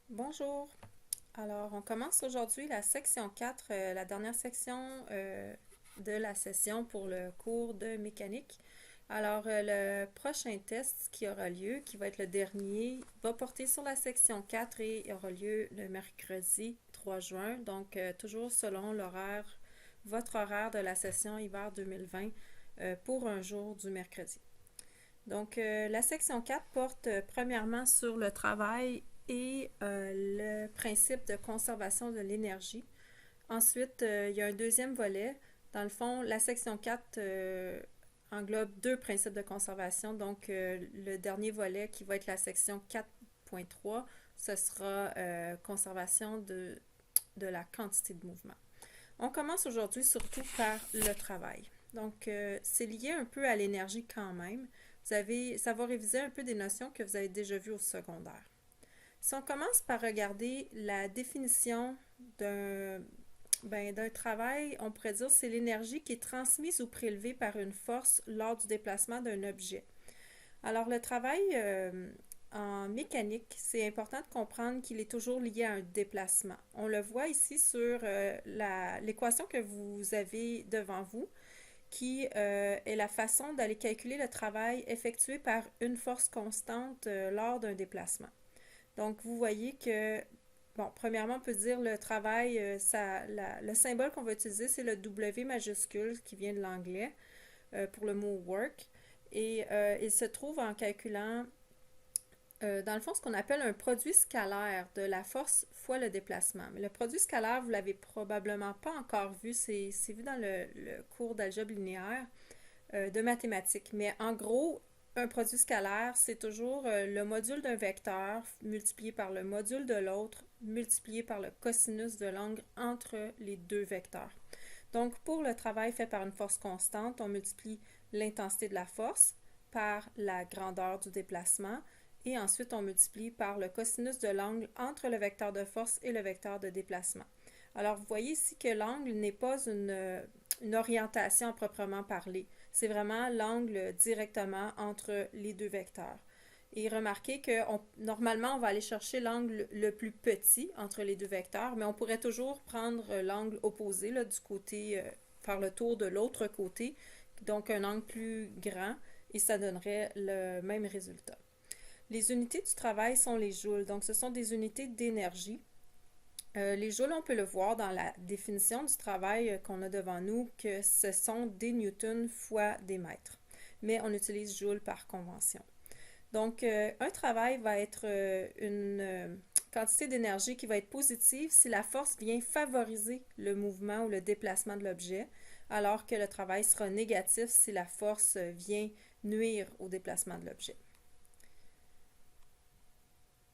Bonjour. Alors, on commence aujourd'hui la section 4, la dernière section de la session pour le cours de mécanique. Alors, le prochain test qui aura lieu, qui va être le dernier, va porter sur la section 4 et aura lieu le mercredi 3 juin, donc toujours selon votre horaire de la session hiver 2020 pour un jour du mercredi. Donc, la section 4 porte premièrement sur le travail et le principe de conservation de l'énergie. Ensuite, il y a un deuxième volet. Dans le fond, la section 4 englobe deux principes de conservation. Donc, le dernier volet qui va être la section 4.3, ce sera conservation de la quantité de mouvement. On commence aujourd'hui surtout par le travail. Donc, c'est lié un peu à l'énergie quand même. Ça va réviser un peu des notions que vous avez déjà vues au secondaire. Si on commence par regarder la définition d'un travail, on pourrait dire que c'est l'énergie qui est transmise ou prélevée par une force lors du déplacement d'un objet. Alors, le travail en mécanique, c'est important de comprendre qu'il est toujours lié à un déplacement. On le voit ici sur l'équation que vous avez devant vous, qui est la façon d'aller calculer le travail effectué par une force constante lors d'un déplacement. Donc, vous voyez que, bon, premièrement, on peut dire le travail, le symbole qu'on va utiliser, c'est le W majuscule qui vient de l'anglais pour le mot work. Et il se trouve en calculant, dans le fond, ce qu'on appelle un produit scalaire de la force fois le déplacement. Mais le produit scalaire, vous l'avez probablement pas encore vu, c'est vu dans le cours d'algèbre linéaire de mathématiques. Mais en gros, un produit scalaire, c'est toujours le module d'un vecteur multiplié par le module de l'autre, multiplié par le cosinus de l'angle entre les deux vecteurs. Donc, pour le travail fait par une force constante, on multiplie l'intensité de la force par la grandeur du déplacement et ensuite on multiplie par le cosinus de l'angle entre le vecteur de force et le vecteur de déplacement. Alors, vous voyez ici que l'angle n'est pas une orientation à proprement parler. C'est vraiment l'angle directement entre les deux vecteurs. Et remarquez que normalement, on va aller chercher l'angle le plus petit entre les deux vecteurs, mais on pourrait toujours prendre l'angle opposé, là, du côté, faire le tour de l'autre côté, donc un angle plus grand, et ça donnerait le même résultat. Les unités du travail sont les joules, donc ce sont des unités d'énergie. Les joules, on peut le voir dans la définition du travail qu'on a devant nous, que ce sont des newtons fois des mètres. Mais on utilise joules par convention. Donc, un travail va être une quantité d'énergie qui va être positive si la force vient favoriser le mouvement ou le déplacement de l'objet, alors que le travail sera négatif si la force vient nuire au déplacement de l'objet.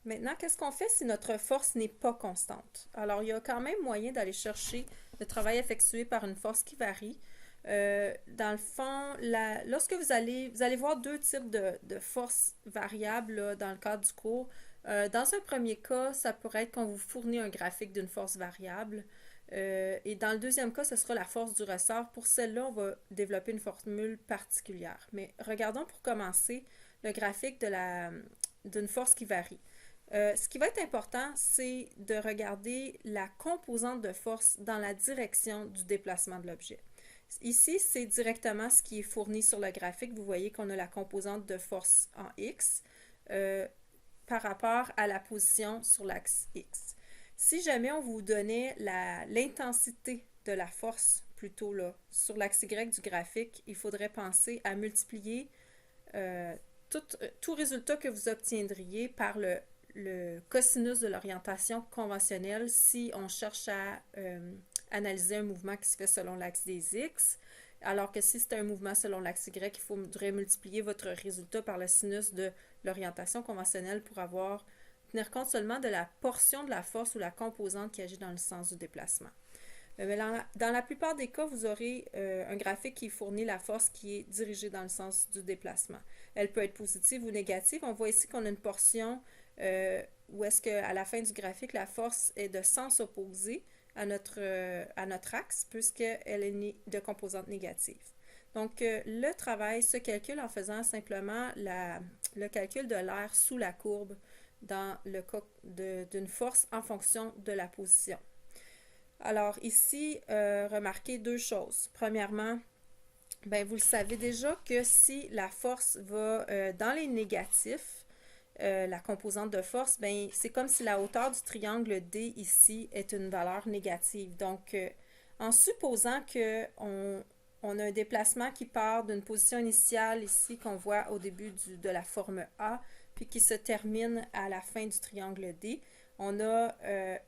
Maintenant, qu'est-ce qu'on fait si notre force n'est pas constante? Alors, il y a quand même moyen d'aller chercher le travail effectué par une force qui varie. Dans le fond, lorsque vous allez voir deux types de forces variables là, dans le cadre du cours. Dans un premier cas, ça pourrait être qu'on vous fournit un graphique d'une force variable. Et dans le deuxième cas, ce sera la force du ressort. Pour celle-là, on va développer une formule particulière. Mais regardons pour commencer le graphique d'une force qui varie. Ce qui va être important, c'est de regarder la composante de force dans la direction du déplacement de l'objet. Ici, c'est directement ce qui est fourni sur le graphique. Vous voyez qu'on a la composante de force en X par rapport à la position sur l'axe X. Si jamais on vous donnait l'intensité de la force, plutôt là, sur l'axe Y du graphique, il faudrait penser à multiplier tout résultat que vous obtiendriez par le cosinus de l'orientation conventionnelle si on cherche à analyser un mouvement qui se fait selon l'axe des X, alors que si c'est un mouvement selon l'axe Y, il faudrait multiplier votre résultat par le sinus de l'orientation conventionnelle pour tenir compte seulement de la portion de la force ou la composante qui agit dans le sens du déplacement. Mais dans la plupart des cas, vous aurez un graphique qui fournit la force qui est dirigée dans le sens du déplacement. Elle peut être positive ou négative. On voit ici qu'on a une portion où est-ce qu'à la fin du graphique, la force est de sens opposé à notre axe, puisqu'elle est de composante négative. Donc, le travail se calcule en faisant simplement le calcul de l'air sous la courbe dans le cas d'une force en fonction de la position. Alors ici, remarquez deux choses. Premièrement, ben, vous le savez déjà que si la force va dans les négatifs, la composante de force, ben, c'est comme si la hauteur du triangle D ici est une valeur négative. Donc, en supposant on a un déplacement qui part d'une position initiale ici qu'on voit au début de la forme A, puis qui se termine à la fin du triangle D, on a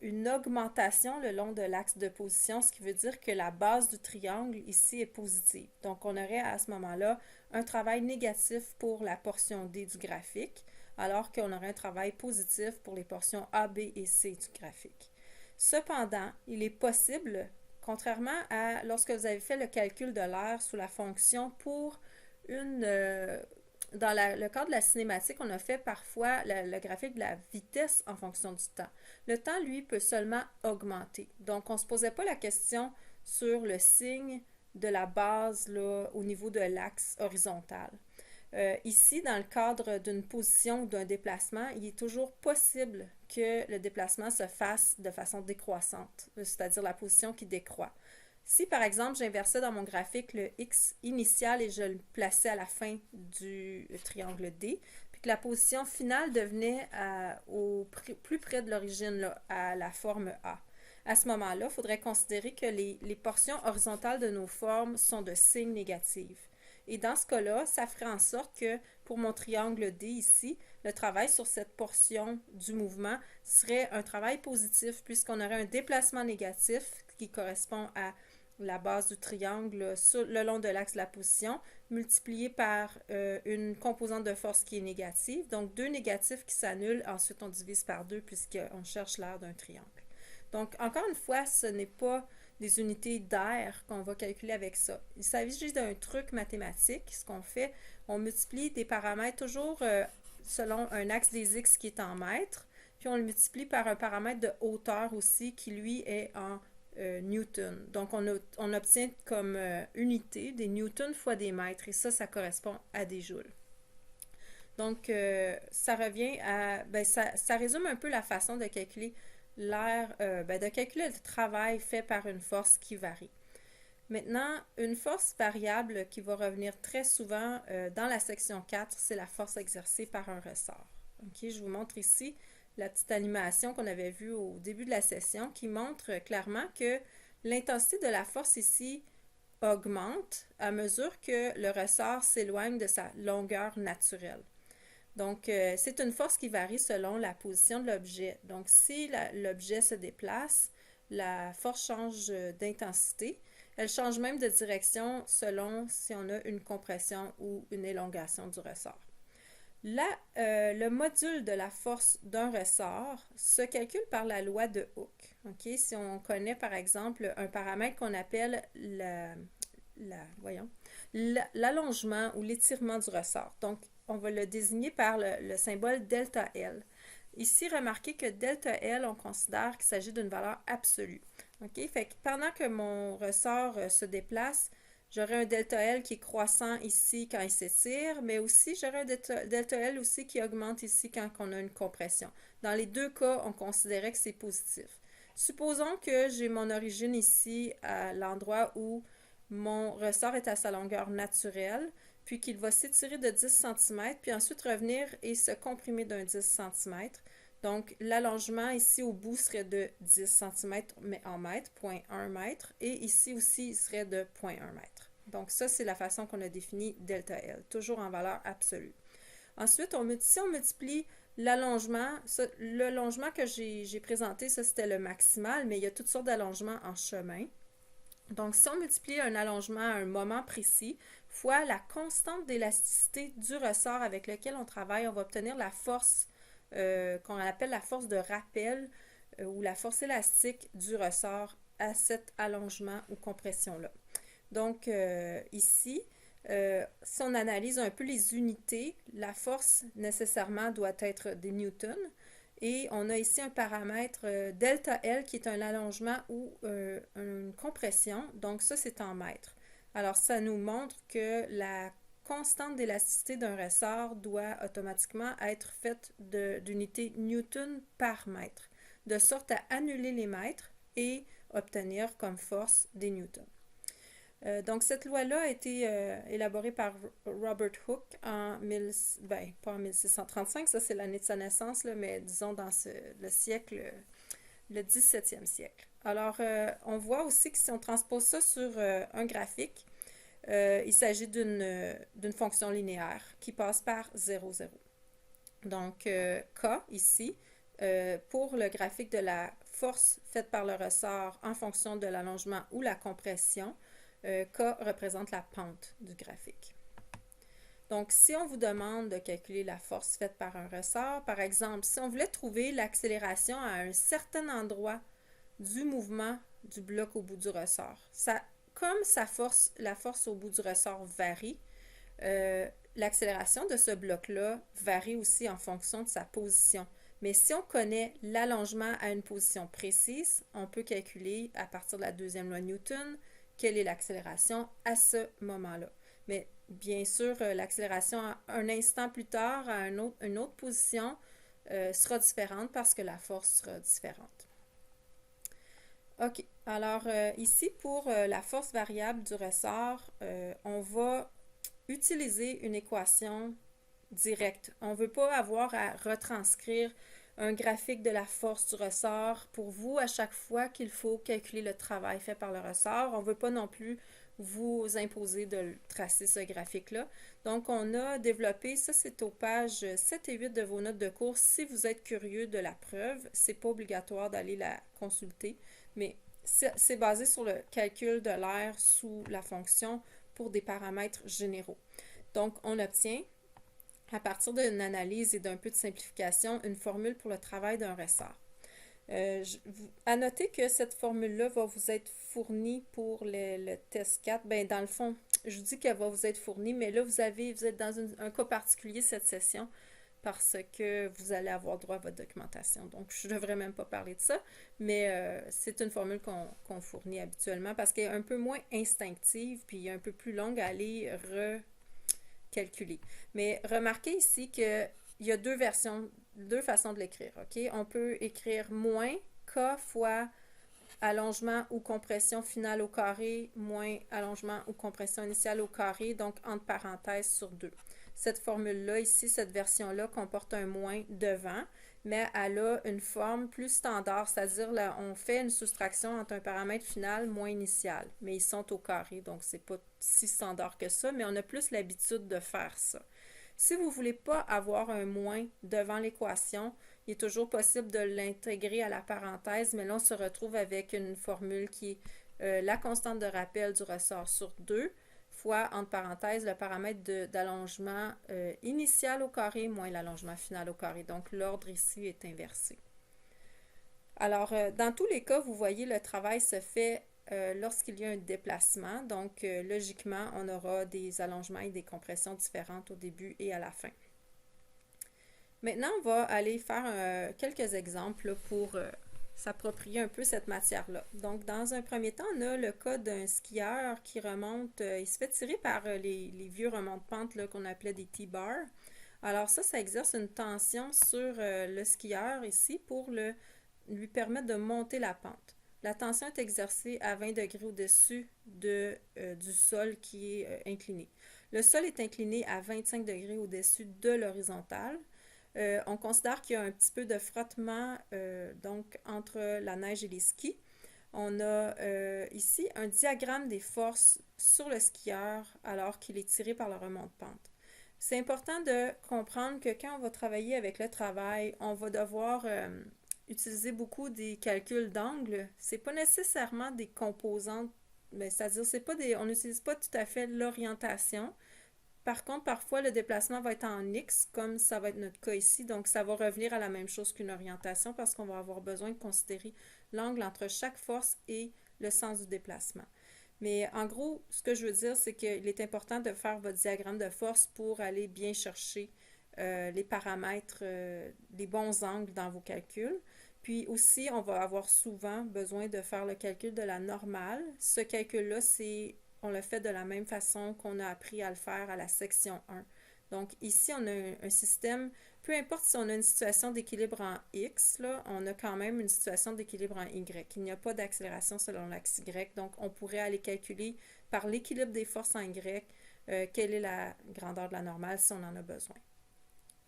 une augmentation le long de l'axe de position, ce qui veut dire que la base du triangle ici est positive. Donc, on aurait à ce moment-là un travail négatif pour la portion D du graphique, alors qu'on aurait un travail positif pour les portions A, B et C du graphique. Cependant, il est possible, contrairement à lorsque vous avez fait le calcul de l'air sous la fonction pour dans le cadre de la cinématique, on a fait parfois le graphique de la vitesse en fonction du temps. Le temps, lui, peut seulement augmenter. Donc, on ne se posait pas la question sur le signe de la base là, au niveau de l'axe horizontal. Ici, dans le cadre d'une position ou d'un déplacement, il est toujours possible que le déplacement se fasse de façon décroissante, c'est-à-dire la position qui décroît. Si, par exemple, j'inversais dans mon graphique le X initial et je le plaçais à la fin du triangle D, puis que la position finale devenait plus près de l'origine, à la forme A. À ce moment-là, il faudrait considérer que les portions horizontales de nos formes sont de signe négatif. Et dans ce cas-là, ça ferait en sorte que pour mon triangle D ici, le travail sur cette portion du mouvement serait un travail positif puisqu'on aurait un déplacement négatif qui correspond à la base du triangle le long de l'axe de la position, multiplié par une composante de force qui est négative. Donc, deux négatifs qui s'annulent. Ensuite, on divise par deux puisqu'on cherche l'aire d'un triangle. Donc, encore une fois, ce n'est pas des unités d'air qu'on va calculer avec ça. Il s'agit juste d'un truc mathématique. Ce qu'on fait, on multiplie des paramètres toujours selon un axe des x qui est en mètres, puis on le multiplie par un paramètre de hauteur aussi qui, lui, est en newton. Donc, on obtient comme unité des newtons fois des mètres, et ça correspond à des joules. Donc, ça revient à... Ben, ça résume un peu la façon de calculer de calculer le travail fait par une force qui varie. Maintenant, une force variable qui va revenir très souvent dans la section 4, c'est la force exercée par un ressort. Okay, je vous montre ici la petite animation qu'on avait vue au début de la session qui montre clairement que l'intensité de la force ici augmente à mesure que le ressort s'éloigne de sa longueur naturelle. Donc, c'est une force qui varie selon la position de l'objet. Donc, si l'objet se déplace, la force change d'intensité. Elle change même de direction selon si on a une compression ou une élongation du ressort. Là, le module de la force d'un ressort se calcule par la loi de Hooke. Okay? Si on connaît par exemple un paramètre qu'on appelle l'allongement ou l'étirement du ressort. Donc, on va le désigner par le symbole delta L. Ici, remarquez que delta L, on considère qu'il s'agit d'une valeur absolue. Okay? Fait que pendant que mon ressort se déplace, j'aurai un delta L qui est croissant ici quand il s'étire, mais aussi j'aurai un delta L aussi qui augmente ici quand on a une compression. Dans les deux cas, on considérait que c'est positif. Supposons que j'ai mon origine ici à l'endroit où mon ressort est à sa longueur naturelle, puis qu'il va s'étirer de 10 cm, puis ensuite revenir et se comprimer d'un 10 cm. Donc, l'allongement ici au bout serait de 10 cm, mais en mètres, 0,1 mètre, et ici aussi, il serait de 0,1 mètre. Donc, ça, c'est la façon qu'on a défini delta L, toujours en valeur absolue. Ensuite, si on multiplie l'allongement, le longement que j'ai présenté, ça, c'était le maximal, mais il y a toutes sortes d'allongements en chemin. Donc, si on multiplie un allongement à un moment précis, fois la constante d'élasticité du ressort avec lequel on travaille, on va obtenir la force qu'on appelle la force de rappel ou la force élastique du ressort à cet allongement ou compression-là. Donc, ici, si on analyse un peu les unités, la force nécessairement doit être des newtons. Et on a ici un paramètre delta L qui est un allongement ou une compression. Donc ça, c'est en mètres. Alors, ça nous montre que la constante d'élasticité d'un ressort doit automatiquement être faite d'unités Newton par mètre, de sorte à annuler les mètres et obtenir comme force des newtons. Donc, cette loi-là a été élaborée par Robert Hooke pas en 1635, ça c'est l'année de sa naissance, là, mais disons dans le siècle, le 17e siècle. Alors, on voit aussi que si on transpose ça sur un graphique, il s'agit d'une fonction linéaire qui passe par 0, 0. Donc, K ici, pour le graphique de la force faite par le ressort en fonction de l'allongement ou la compression, K représente la pente du graphique. Donc, si on vous demande de calculer la force faite par un ressort, par exemple, si on voulait trouver l'accélération à un certain endroit du mouvement du bloc au bout du ressort, comme la force au bout du ressort varie, l'accélération de ce bloc-là varie aussi en fonction de sa position. Mais si on connaît l'allongement à une position précise, on peut calculer à partir de la deuxième loi de Newton quelle est l'accélération à ce moment-là. Mais bien sûr, l'accélération à un instant plus tard, à une autre position, sera différente parce que la force sera différente. OK. Alors, ici, pour la force variable du ressort, on va utiliser une équation directe. On ne veut pas avoir à retranscrire un graphique de la force du ressort pour vous à chaque fois qu'il faut calculer le travail fait par le ressort. On ne veut pas non plus vous imposer de tracer ce graphique-là. Donc, on a développé, ça c'est aux pages 7 et 8 de vos notes de cours. Si vous êtes curieux de la preuve, c'est pas obligatoire d'aller la consulter, mais c'est basé sur le calcul de l'air sous la fonction pour des paramètres généraux. Donc, on obtient, à partir d'une analyse et d'un peu de simplification, une formule pour le travail d'un ressort. À noter que cette formule-là va vous être fournie pour le test 4. Bien, dans le fond, je dis qu'elle va vous être fournie, mais là, vous êtes dans un cas particulier cette session parce que vous allez avoir droit à votre documentation. Donc, je ne devrais même pas parler de ça, mais c'est une formule qu'on fournit habituellement parce qu'elle est un peu moins instinctive puis un peu plus longue à aller recalculer. Mais remarquez ici qu'il y a deux façons de l'écrire. OK? On peut écrire moins K fois allongement ou compression finale au carré moins allongement ou compression initiale au carré, donc entre parenthèses sur 2. Cette formule-là, ici, cette version-là, comporte un moins devant, mais elle a une forme plus standard, c'est-à-dire là, on fait une soustraction entre un paramètre final moins initial, mais ils sont au carré, donc c'est pas si standard que ça, mais on a plus l'habitude de faire ça. Si vous ne voulez pas avoir un moins devant l'équation, il est toujours possible de l'intégrer à la parenthèse, mais là, on se retrouve avec une formule qui est la constante de rappel du ressort sur 2 fois, entre parenthèses, le paramètre d'allongement initial au carré moins l'allongement final au carré. Donc, l'ordre ici est inversé. Alors, dans tous les cas, vous voyez, le travail se fait lorsqu'il y a un déplacement. Donc, logiquement, on aura des allongements et des compressions différentes au début et à la fin. Maintenant, on va aller faire quelques exemples pour s'approprier un peu cette matière-là. Donc, dans un premier temps, on a le cas d'un skieur qui remonte, il se fait tirer par les vieux remonte-pente qu'on appelait des T-bars. Alors ça exerce une tension sur le skieur ici pour lui permettre de monter la pente. La tension est exercée à 20 degrés au-dessus du sol qui est incliné. Le sol est incliné à 25 degrés au-dessus de l'horizontale. On considère qu'il y a un petit peu de frottement donc entre la neige et les skis. On a ici un diagramme des forces sur le skieur alors qu'il est tiré par le remonte-pente. C'est important de comprendre que quand on va travailler avec le travail, on va devoir utiliser beaucoup des calculs d'angle. C'est pas nécessairement des composantes, c'est-à-dire on n'utilise pas tout à fait l'orientation. Par contre, parfois, le déplacement va être en X, comme ça va être notre cas ici. Donc, ça va revenir à la même chose qu'une orientation parce qu'on va avoir besoin de considérer l'angle entre chaque force et le sens du déplacement. Mais en gros, ce que je veux dire, c'est qu'il est important de faire votre diagramme de force pour aller bien chercher les paramètres, les bons angles dans vos calculs. Puis aussi, on va avoir souvent besoin de faire le calcul de la normale. Ce calcul-là, c'est on le fait de la même façon qu'on a appris à le faire à la section 1. Donc ici, on a un système, peu importe si on a une situation d'équilibre en X, là, on a quand même une situation d'équilibre en Y. Il n'y a pas d'accélération selon l'axe Y, donc on pourrait aller calculer par l'équilibre des forces en Y quelle est la grandeur de la normale si on en a besoin.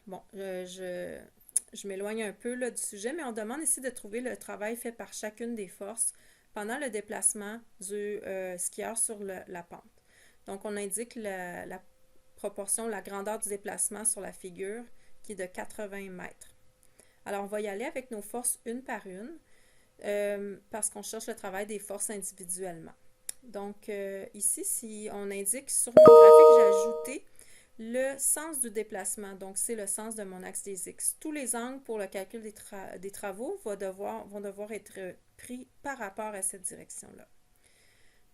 Bon, je m'éloigne un peu là, du sujet, mais on demande ici de trouver le travail fait par chacune des forces pendant le déplacement du skieur sur la pente. Donc, on indique la proportion, la grandeur du déplacement sur la figure qui est de 80 mètres. Alors, on va y aller avec nos forces une par une parce qu'on cherche le travail des forces individuellement. Donc, ici, si on indique sur mon graphique, j'ai ajouté le sens du déplacement. Donc, c'est le sens de mon axe des X. Tous les angles pour le calcul des travaux vont devoir être pris par rapport à cette direction-là.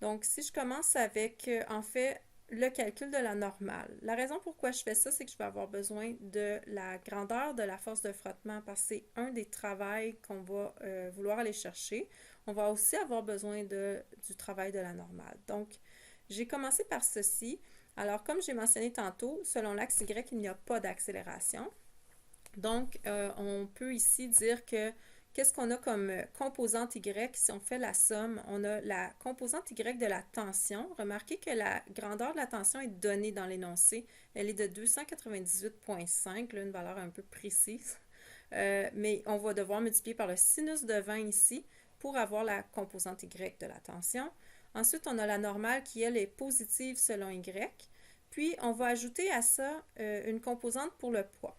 Donc, si je commence avec, en fait, le calcul de la normale. La raison pourquoi je fais ça, c'est que je vais avoir besoin de la grandeur de la force de frottement parce que c'est un des travails qu'on va vouloir aller chercher. On va aussi avoir besoin du travail de la normale. Donc, j'ai commencé par ceci. Alors, comme j'ai mentionné tantôt, selon l'axe Y, il n'y a pas d'accélération. Donc, on peut ici dire que qu'est-ce qu'on a comme composante Y? Si on fait la somme, on a la composante Y de la tension. Remarquez que la grandeur de la tension est donnée dans l'énoncé. Elle est de 298,5, là, une valeur un peu précise. Mais on va devoir multiplier par le sinus de 20 ici pour avoir la composante Y de la tension. Ensuite, on a la normale qui, elle, est positive selon Y. Puis, on va ajouter à ça une composante pour le poids.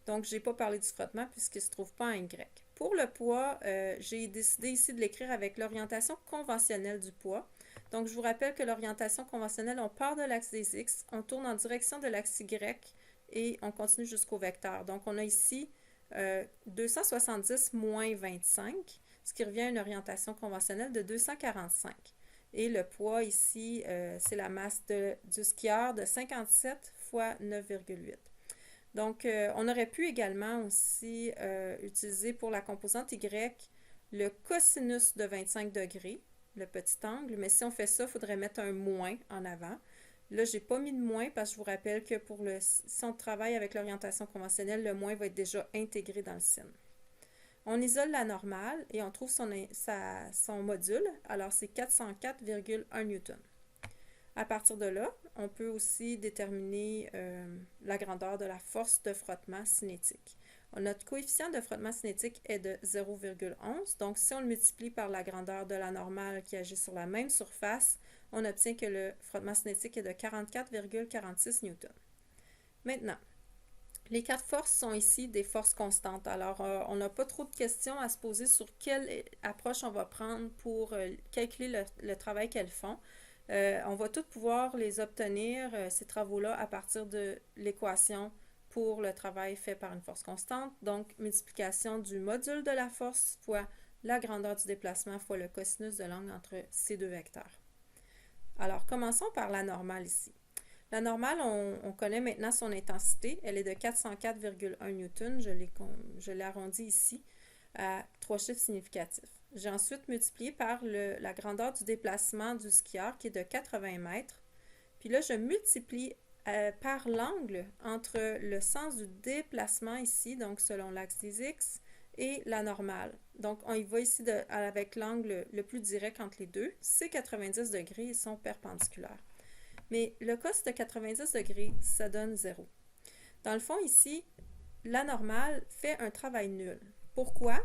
Donc, je n'ai pas parlé du frottement puisqu'il ne se trouve pas en Y. Pour le poids, j'ai décidé ici de l'écrire avec l'orientation conventionnelle du poids. Donc, je vous rappelle que l'orientation conventionnelle, on part de l'axe des X, on tourne en direction de l'axe Y et on continue jusqu'au vecteur. Donc, on a ici 270 moins 25, ce qui revient à une orientation conventionnelle de 245. Et le poids ici, c'est la masse du skieur de 57 fois 9,8. Donc, on aurait pu également aussi utiliser pour la composante Y le cosinus de 25 degrés, le petit angle, mais si on fait ça, il faudrait mettre un moins en avant. Là, je n'ai pas mis de moins parce que je vous rappelle que si on travaille avec l'orientation conventionnelle, le moins va être déjà intégré dans le sin. On isole la normale et on trouve son module. Alors, c'est 404,1 newton. À partir de là, on peut aussi déterminer la grandeur de la force de frottement cinétique. Notre coefficient de frottement cinétique est de 0,11. Donc, si on le multiplie par la grandeur de la normale qui agit sur la même surface, on obtient que le frottement cinétique est de 44,46 newtons. Maintenant, les quatre forces sont ici des forces constantes. Alors, on n'a pas trop de questions à se poser sur quelle approche on va prendre pour calculer le travail qu'elles font. On va tous pouvoir les obtenir, ces travaux-là, à partir de l'équation pour le travail fait par une force constante. Donc, multiplication du module de la force fois la grandeur du déplacement fois le cosinus de l'angle entre ces deux vecteurs. Alors, commençons par la normale ici. La normale, on connaît maintenant son intensité. Elle est de 404,1 newton. Je l'ai arrondi ici à 3 chiffres significatifs. J'ai ensuite multiplié par la grandeur du déplacement du skieur qui est de 80 mètres. Puis là, je multiplie par l'angle entre le sens du déplacement ici, donc selon l'axe des X, et la normale. Donc, on y va ici avec l'angle le plus direct entre les deux. C'est 90 degrés, ils sont perpendiculaires. Mais le cos de 90 degrés, ça donne 0. Dans le fond, ici, la normale fait un travail nul. Pourquoi?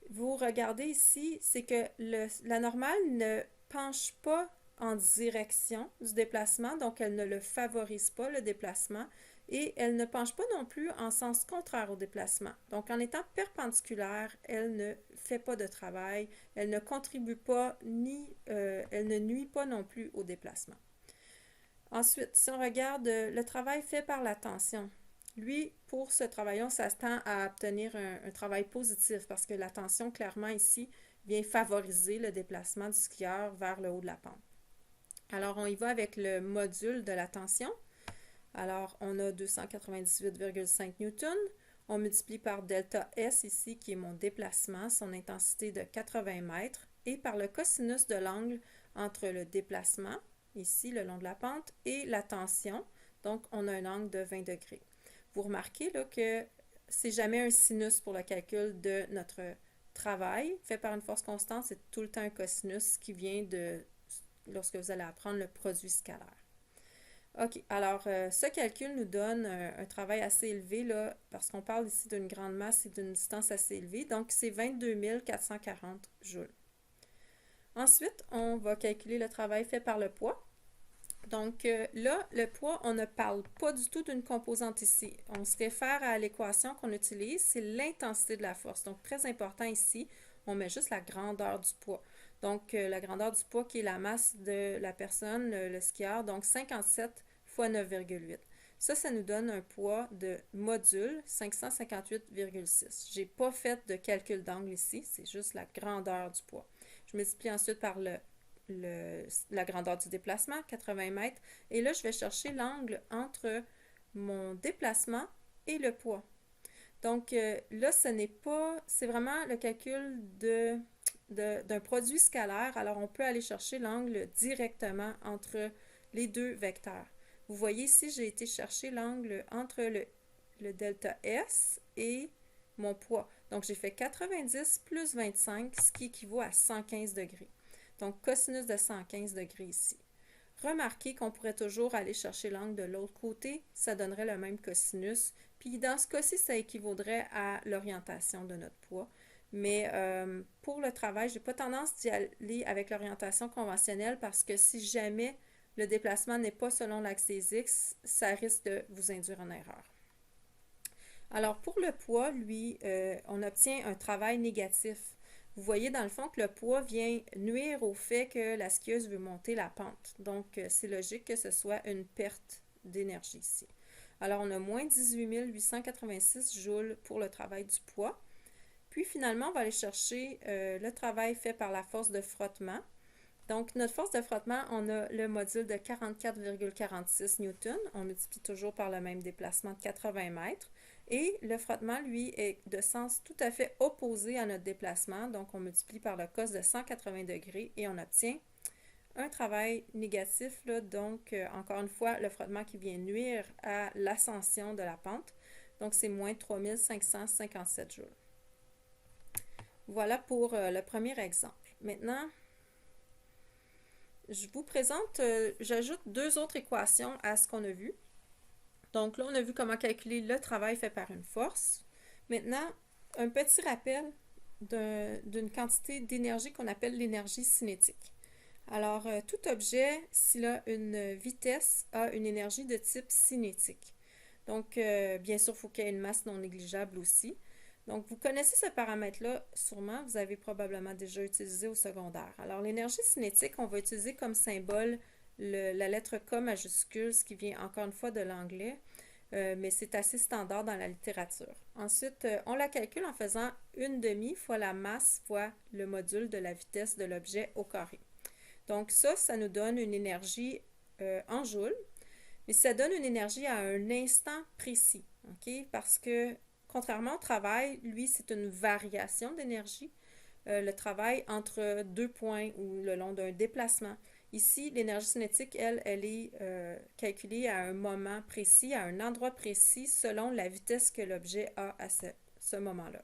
Vous regardez ici, c'est que la normale ne penche pas en direction du déplacement, donc elle ne le favorise pas, le déplacement, et elle ne penche pas non plus en sens contraire au déplacement. Donc, en étant perpendiculaire, elle ne fait pas de travail, elle ne contribue pas elle ne nuit pas non plus au déplacement. Ensuite, si on regarde le travail fait par la tension, lui, pour ce travail, on s'attend à obtenir un travail positif parce que la tension, clairement, ici, vient favoriser le déplacement du skieur vers le haut de la pente. Alors, on y va avec le module de la tension. Alors, on a 298,5 newtons. On multiplie par delta S ici, qui est mon déplacement, son intensité de 80 mètres, et par le cosinus de l'angle entre le déplacement, ici le long de la pente, et la tension. Donc, on a un angle de 20 degrés. Vous remarquez là, que c'est jamais un sinus pour le calcul de notre travail fait par une force constante, c'est tout le temps un cosinus qui vient de lorsque vous allez apprendre le produit scalaire. OK, alors ce calcul nous donne un travail assez élevé, là, parce qu'on parle ici d'une grande masse et d'une distance assez élevée, donc c'est 22 440 joules. Ensuite, on va calculer le travail fait par le poids. Donc là, le poids, on ne parle pas du tout d'une composante ici. On se réfère à l'équation qu'on utilise, c'est l'intensité de la force. Donc très important ici, on met juste la grandeur du poids. Donc la grandeur du poids qui est la masse de la personne, le skieur, donc 57 fois 9,8. Ça nous donne un poids de module 558,6. Je n'ai pas fait de calcul d'angle ici, c'est juste la grandeur du poids. Je multiplie ensuite par la grandeur du déplacement, 80 mètres. Et là, je vais chercher l'angle entre mon déplacement et le poids. Donc là, ce n'est pas, c'est vraiment le calcul d'un produit scalaire. Alors, on peut aller chercher l'angle directement entre les deux vecteurs. Vous voyez ici, j'ai été chercher l'angle entre le delta S et mon poids. Donc, j'ai fait 90 plus 25, ce qui équivaut à 115 degrés. Donc, cosinus de 115 degrés ici. Remarquez qu'on pourrait toujours aller chercher l'angle de l'autre côté, ça donnerait le même cosinus. Puis dans ce cas-ci, ça équivaudrait à l'orientation de notre poids. Mais pour le travail, je n'ai pas tendance d'y aller avec l'orientation conventionnelle parce que si jamais le déplacement n'est pas selon l'axe des X, ça risque de vous induire en erreur. Alors pour le poids, lui, on obtient un travail négatif. Vous voyez dans le fond que le poids vient nuire au fait que la skieuse veut monter la pente. Donc, c'est logique que ce soit une perte d'énergie ici. Alors, on a moins 18 886 joules pour le travail du poids. Puis, finalement, on va aller chercher le travail fait par la force de frottement. Donc, notre force de frottement, on a le module de 44,46 newtons. On multiplie toujours par le même déplacement de 80 mètres. Et le frottement, lui, est de sens tout à fait opposé à notre déplacement. Donc, on multiplie par le cos de 180 degrés et on obtient un travail négatif. Là, donc, encore une fois, le frottement qui vient nuire à l'ascension de la pente. Donc, c'est moins 3557 joules. Voilà pour le premier exemple. Maintenant, je vous présente, j'ajoute deux autres équations à ce qu'on a vu. Donc là, on a vu comment calculer le travail fait par une force. Maintenant, un petit rappel d'une quantité d'énergie qu'on appelle l'énergie cinétique. Alors, tout objet, s'il a une vitesse, a une énergie de type cinétique. Donc, bien sûr, il faut qu'il y ait une masse non négligeable aussi. Donc, vous connaissez ce paramètre-là, sûrement, vous avez probablement déjà utilisé au secondaire. Alors, l'énergie cinétique, on va utiliser comme symbole la lettre K majuscule, ce qui vient encore une fois de l'anglais, mais c'est assez standard dans la littérature. Ensuite, on la calcule en faisant 1/2 fois la masse fois le module de la vitesse de l'objet au carré. Donc ça nous donne une énergie en joules, mais ça donne une énergie à un instant précis, ok? Parce que contrairement au travail, lui, c'est une variation d'énergie. Le travail entre deux points ou le long d'un déplacement. Ici, l'énergie cinétique, elle est calculée à un moment précis, à un endroit précis, selon la vitesse que l'objet a à ce moment-là.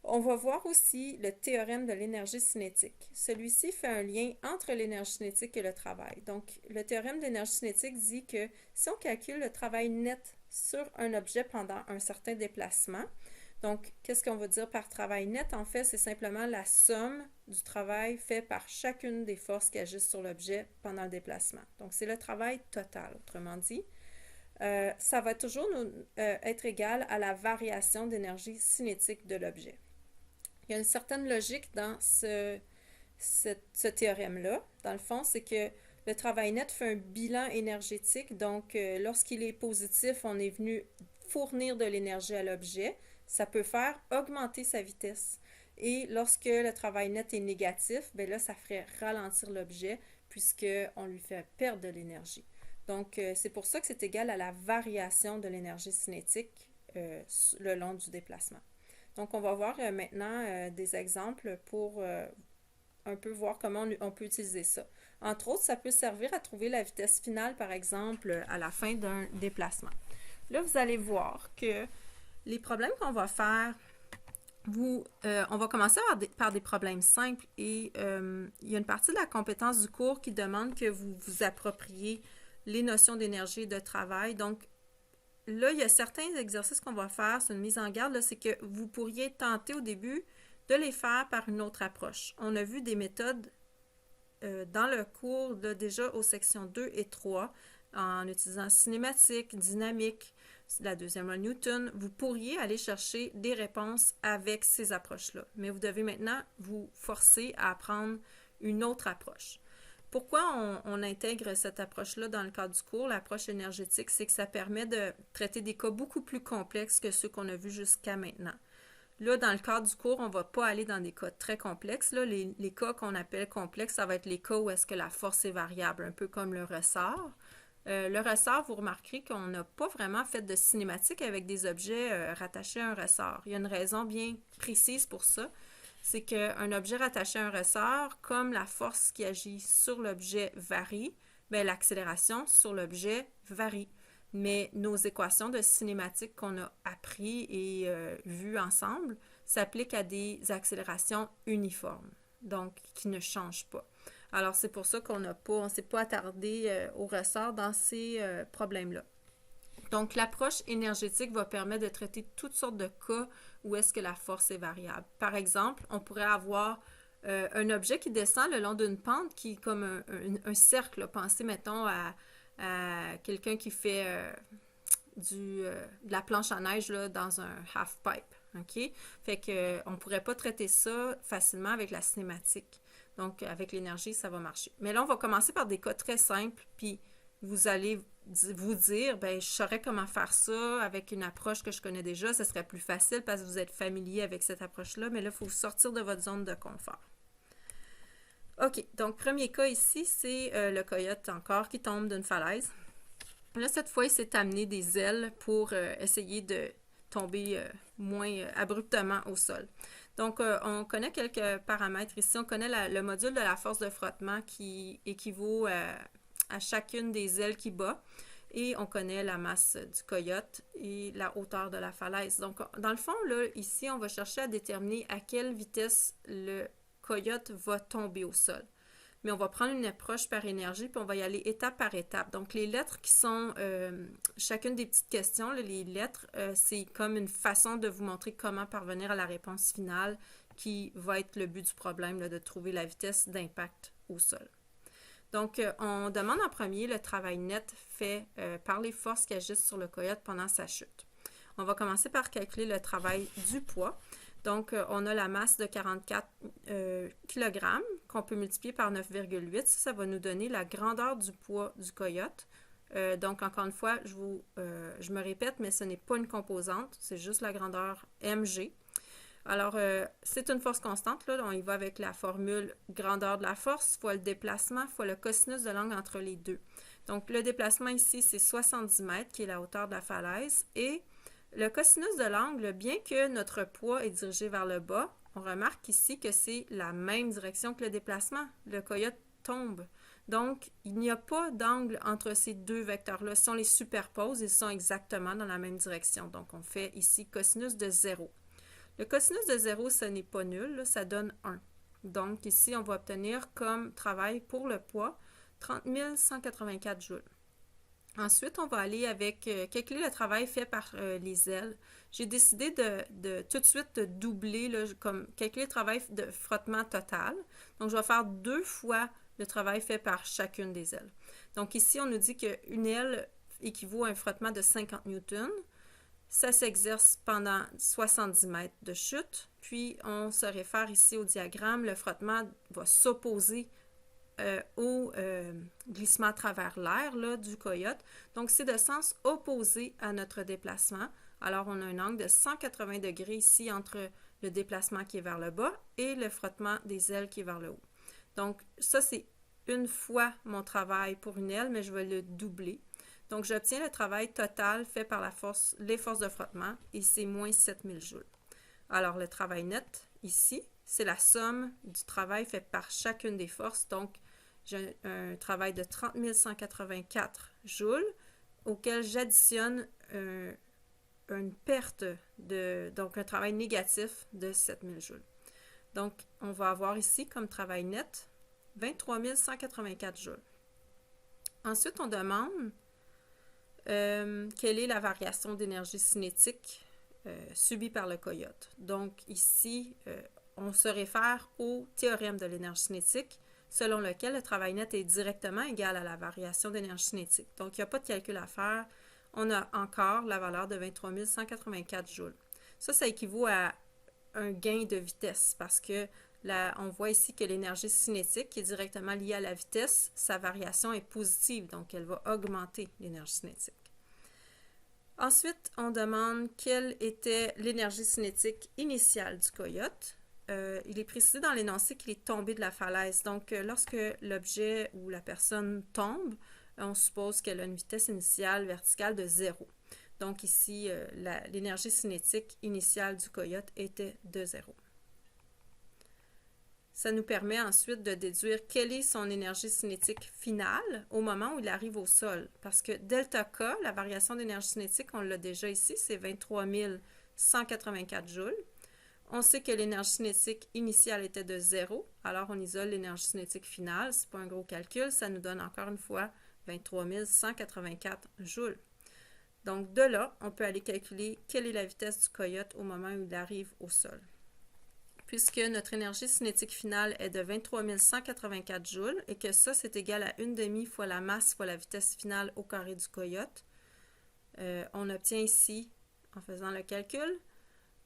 On va voir aussi le théorème de l'énergie cinétique. Celui-ci fait un lien entre l'énergie cinétique et le travail. Donc, le théorème de l'énergie cinétique dit que si on calcule le travail net sur un objet pendant un certain déplacement, donc, qu'est-ce qu'on va dire par travail net? En fait, c'est simplement la somme du travail fait par chacune des forces qui agissent sur l'objet pendant le déplacement. Donc, c'est le travail total, autrement dit. Ça va toujours être égal à la variation d'énergie cinétique de l'objet. Il y a une certaine logique dans ce théorème-là. Dans le fond, c'est que le travail net fait un bilan énergétique. Donc, lorsqu'il est positif, on est venu fournir de l'énergie à l'objet. Ça peut faire augmenter sa vitesse. Et lorsque le travail net est négatif, bien là, ça ferait ralentir l'objet puisqu'on lui fait perdre de l'énergie. Donc, c'est pour ça que c'est égal à la variation de l'énergie cinétique le long du déplacement. Donc, on va voir maintenant des exemples pour un peu voir comment on peut utiliser ça. Entre autres, ça peut servir à trouver la vitesse finale, par exemple, à la fin d'un déplacement. Là, vous allez voir que les problèmes qu'on va faire, on va commencer par des problèmes simples et il y a une partie de la compétence du cours qui demande que vous vous appropriez les notions d'énergie et de travail. Donc, là, il y a certains exercices qu'on va faire, c'est une mise en garde, c'est que vous pourriez tenter au début de les faire par une autre approche. On a vu des méthodes dans le cours, là, déjà aux sections 2 et 3, en utilisant cinématique, dynamique, la deuxième loi Newton, vous pourriez aller chercher des réponses avec ces approches-là. Mais vous devez maintenant vous forcer à apprendre une autre approche. Pourquoi on intègre cette approche-là dans le cadre du cours, l'approche énergétique, c'est que ça permet de traiter des cas beaucoup plus complexes que ceux qu'on a vus jusqu'à maintenant. Là, dans le cadre du cours, on ne va pas aller dans des cas très complexes. Là, les cas qu'on appelle complexes, ça va être les cas où est-ce que la force est variable, un peu comme le ressort. Le ressort, vous remarquerez qu'on n'a pas vraiment fait de cinématique avec des objets rattachés à un ressort. Il y a une raison bien précise pour ça. C'est qu'un objet rattaché à un ressort, comme la force qui agit sur l'objet varie, bien, l'accélération sur l'objet varie. Mais nos équations de cinématique qu'on a appris et vues ensemble s'appliquent à des accélérations uniformes, donc qui ne changent pas. Alors, c'est pour ça qu'on ne s'est pas attardé au ressort dans ces problèmes-là. Donc, l'approche énergétique va permettre de traiter toutes sortes de cas où est-ce que la force est variable. Par exemple, on pourrait avoir un objet qui descend le long d'une pente qui est comme un cercle. Pensez, mettons, à quelqu'un qui fait de la planche à neige là, dans un half-pipe. OK? Fait qu'on ne pourrait pas traiter ça facilement avec la cinématique. Donc, avec l'énergie, ça va marcher. Mais là, on va commencer par des cas très simples, puis vous allez vous dire, ben je saurais comment faire ça avec une approche que je connais déjà, ce serait plus facile parce que vous êtes familier avec cette approche-là, mais là, il faut sortir de votre zone de confort. OK, donc premier cas ici, c'est le coyote encore qui tombe d'une falaise. Là, cette fois, il s'est amené des ailes pour essayer de tomber moins abruptement au sol. Donc, on connaît quelques paramètres ici. On connaît le module de la force de frottement qui équivaut à chacune des ailes qui bat. Et on connaît la masse du coyote et la hauteur de la falaise. Donc, dans le fond, là, ici, on va chercher à déterminer à quelle vitesse le coyote va tomber au sol. Mais on va prendre une approche par énergie, puis on va y aller étape par étape. Donc, les lettres qui sont chacune des petites questions, là, les lettres, c'est comme une façon de vous montrer comment parvenir à la réponse finale qui va être le but du problème, là, de trouver la vitesse d'impact au sol. Donc, on demande en premier le travail net fait par les forces qui agissent sur le coyote pendant sa chute. On va commencer par calculer le travail du poids. Donc, on a la masse de 44 kg qu'on peut multiplier par 9,8. Ça va nous donner la grandeur du poids du coyote. Donc, encore une fois, je me répète, mais ce n'est pas une composante, c'est juste la grandeur mg. Alors, c'est une force constante. Là, on y va avec la formule grandeur de la force fois le déplacement fois le cosinus de l'angle entre les deux. Donc, le déplacement ici, c'est 70 mètres, qui est la hauteur de la falaise, et le cosinus de l'angle, bien que notre poids est dirigé vers le bas, on remarque ici que c'est la même direction que le déplacement. Le coyote tombe. Donc, il n'y a pas d'angle entre ces deux vecteurs-là. Si on les superpose, ils sont exactement dans la même direction. Donc, on fait ici cosinus de 0. Le cosinus de 0, ce n'est pas nul, là, ça donne 1. Donc, ici, on va obtenir comme travail pour le poids 30 184 joules. Ensuite, on va aller avec calculer le travail fait par les ailes. J'ai décidé de tout de suite doubler, là, comme calculer le travail de frottement total. Donc, je vais faire 2 fois le travail fait par chacune des ailes. Donc, ici, on nous dit qu'une aile équivaut à un frottement de 50 newtons. Ça s'exerce pendant 70 mètres de chute. Puis, on se réfère ici au diagramme. Le frottement va s'opposer au glissement à travers l'air du coyote. Donc, c'est de sens opposé à notre déplacement. Alors, on a un angle de 180 degrés ici entre le déplacement qui est vers le bas et le frottement des ailes qui est vers le haut. Donc, ça, c'est une fois mon travail pour une aile, mais je vais le doubler. Donc, j'obtiens le travail total fait par les forces de frottement et c'est moins 7000 joules. Alors, le travail net, ici, c'est la somme du travail fait par chacune des forces. Donc, j'ai un travail de 30 184 joules auquel j'additionne une perte donc un travail négatif de 7000 joules. Donc, on va avoir ici comme travail net 23 184 joules. Ensuite, on demande quelle est la variation d'énergie cinétique subie par le coyote. Donc, ici, on se réfère au théorème de l'énergie cinétique, selon lequel le travail net est directement égal à la variation d'énergie cinétique. Donc, il n'y a pas de calcul à faire. On a encore la valeur de 23 184 joules. Ça équivaut à un gain de vitesse parce que là, on voit ici que l'énergie cinétique, qui est directement liée à la vitesse, sa variation est positive, donc elle va augmenter l'énergie cinétique. Ensuite, on demande quelle était l'énergie cinétique initiale du coyote. Il est précisé dans l'énoncé qu'il est tombé de la falaise. Donc, lorsque l'objet ou la personne tombe, on suppose qu'elle a une vitesse initiale verticale de 0. Donc ici, l'énergie cinétique initiale du coyote était de 0. Ça nous permet ensuite de déduire quelle est son énergie cinétique finale au moment où il arrive au sol. Parce que delta K, la variation d'énergie cinétique, on l'a déjà ici, c'est 23 184 joules. On sait que l'énergie cinétique initiale était de 0, alors on isole l'énergie cinétique finale. Ce n'est pas un gros calcul, ça nous donne encore une fois 23 184 joules. Donc de là, on peut aller calculer quelle est la vitesse du coyote au moment où il arrive au sol. Puisque notre énergie cinétique finale est de 23 184 joules et que ça, c'est égal à 1/2 fois la masse fois la vitesse finale au carré du coyote, on obtient ici, en faisant le calcul,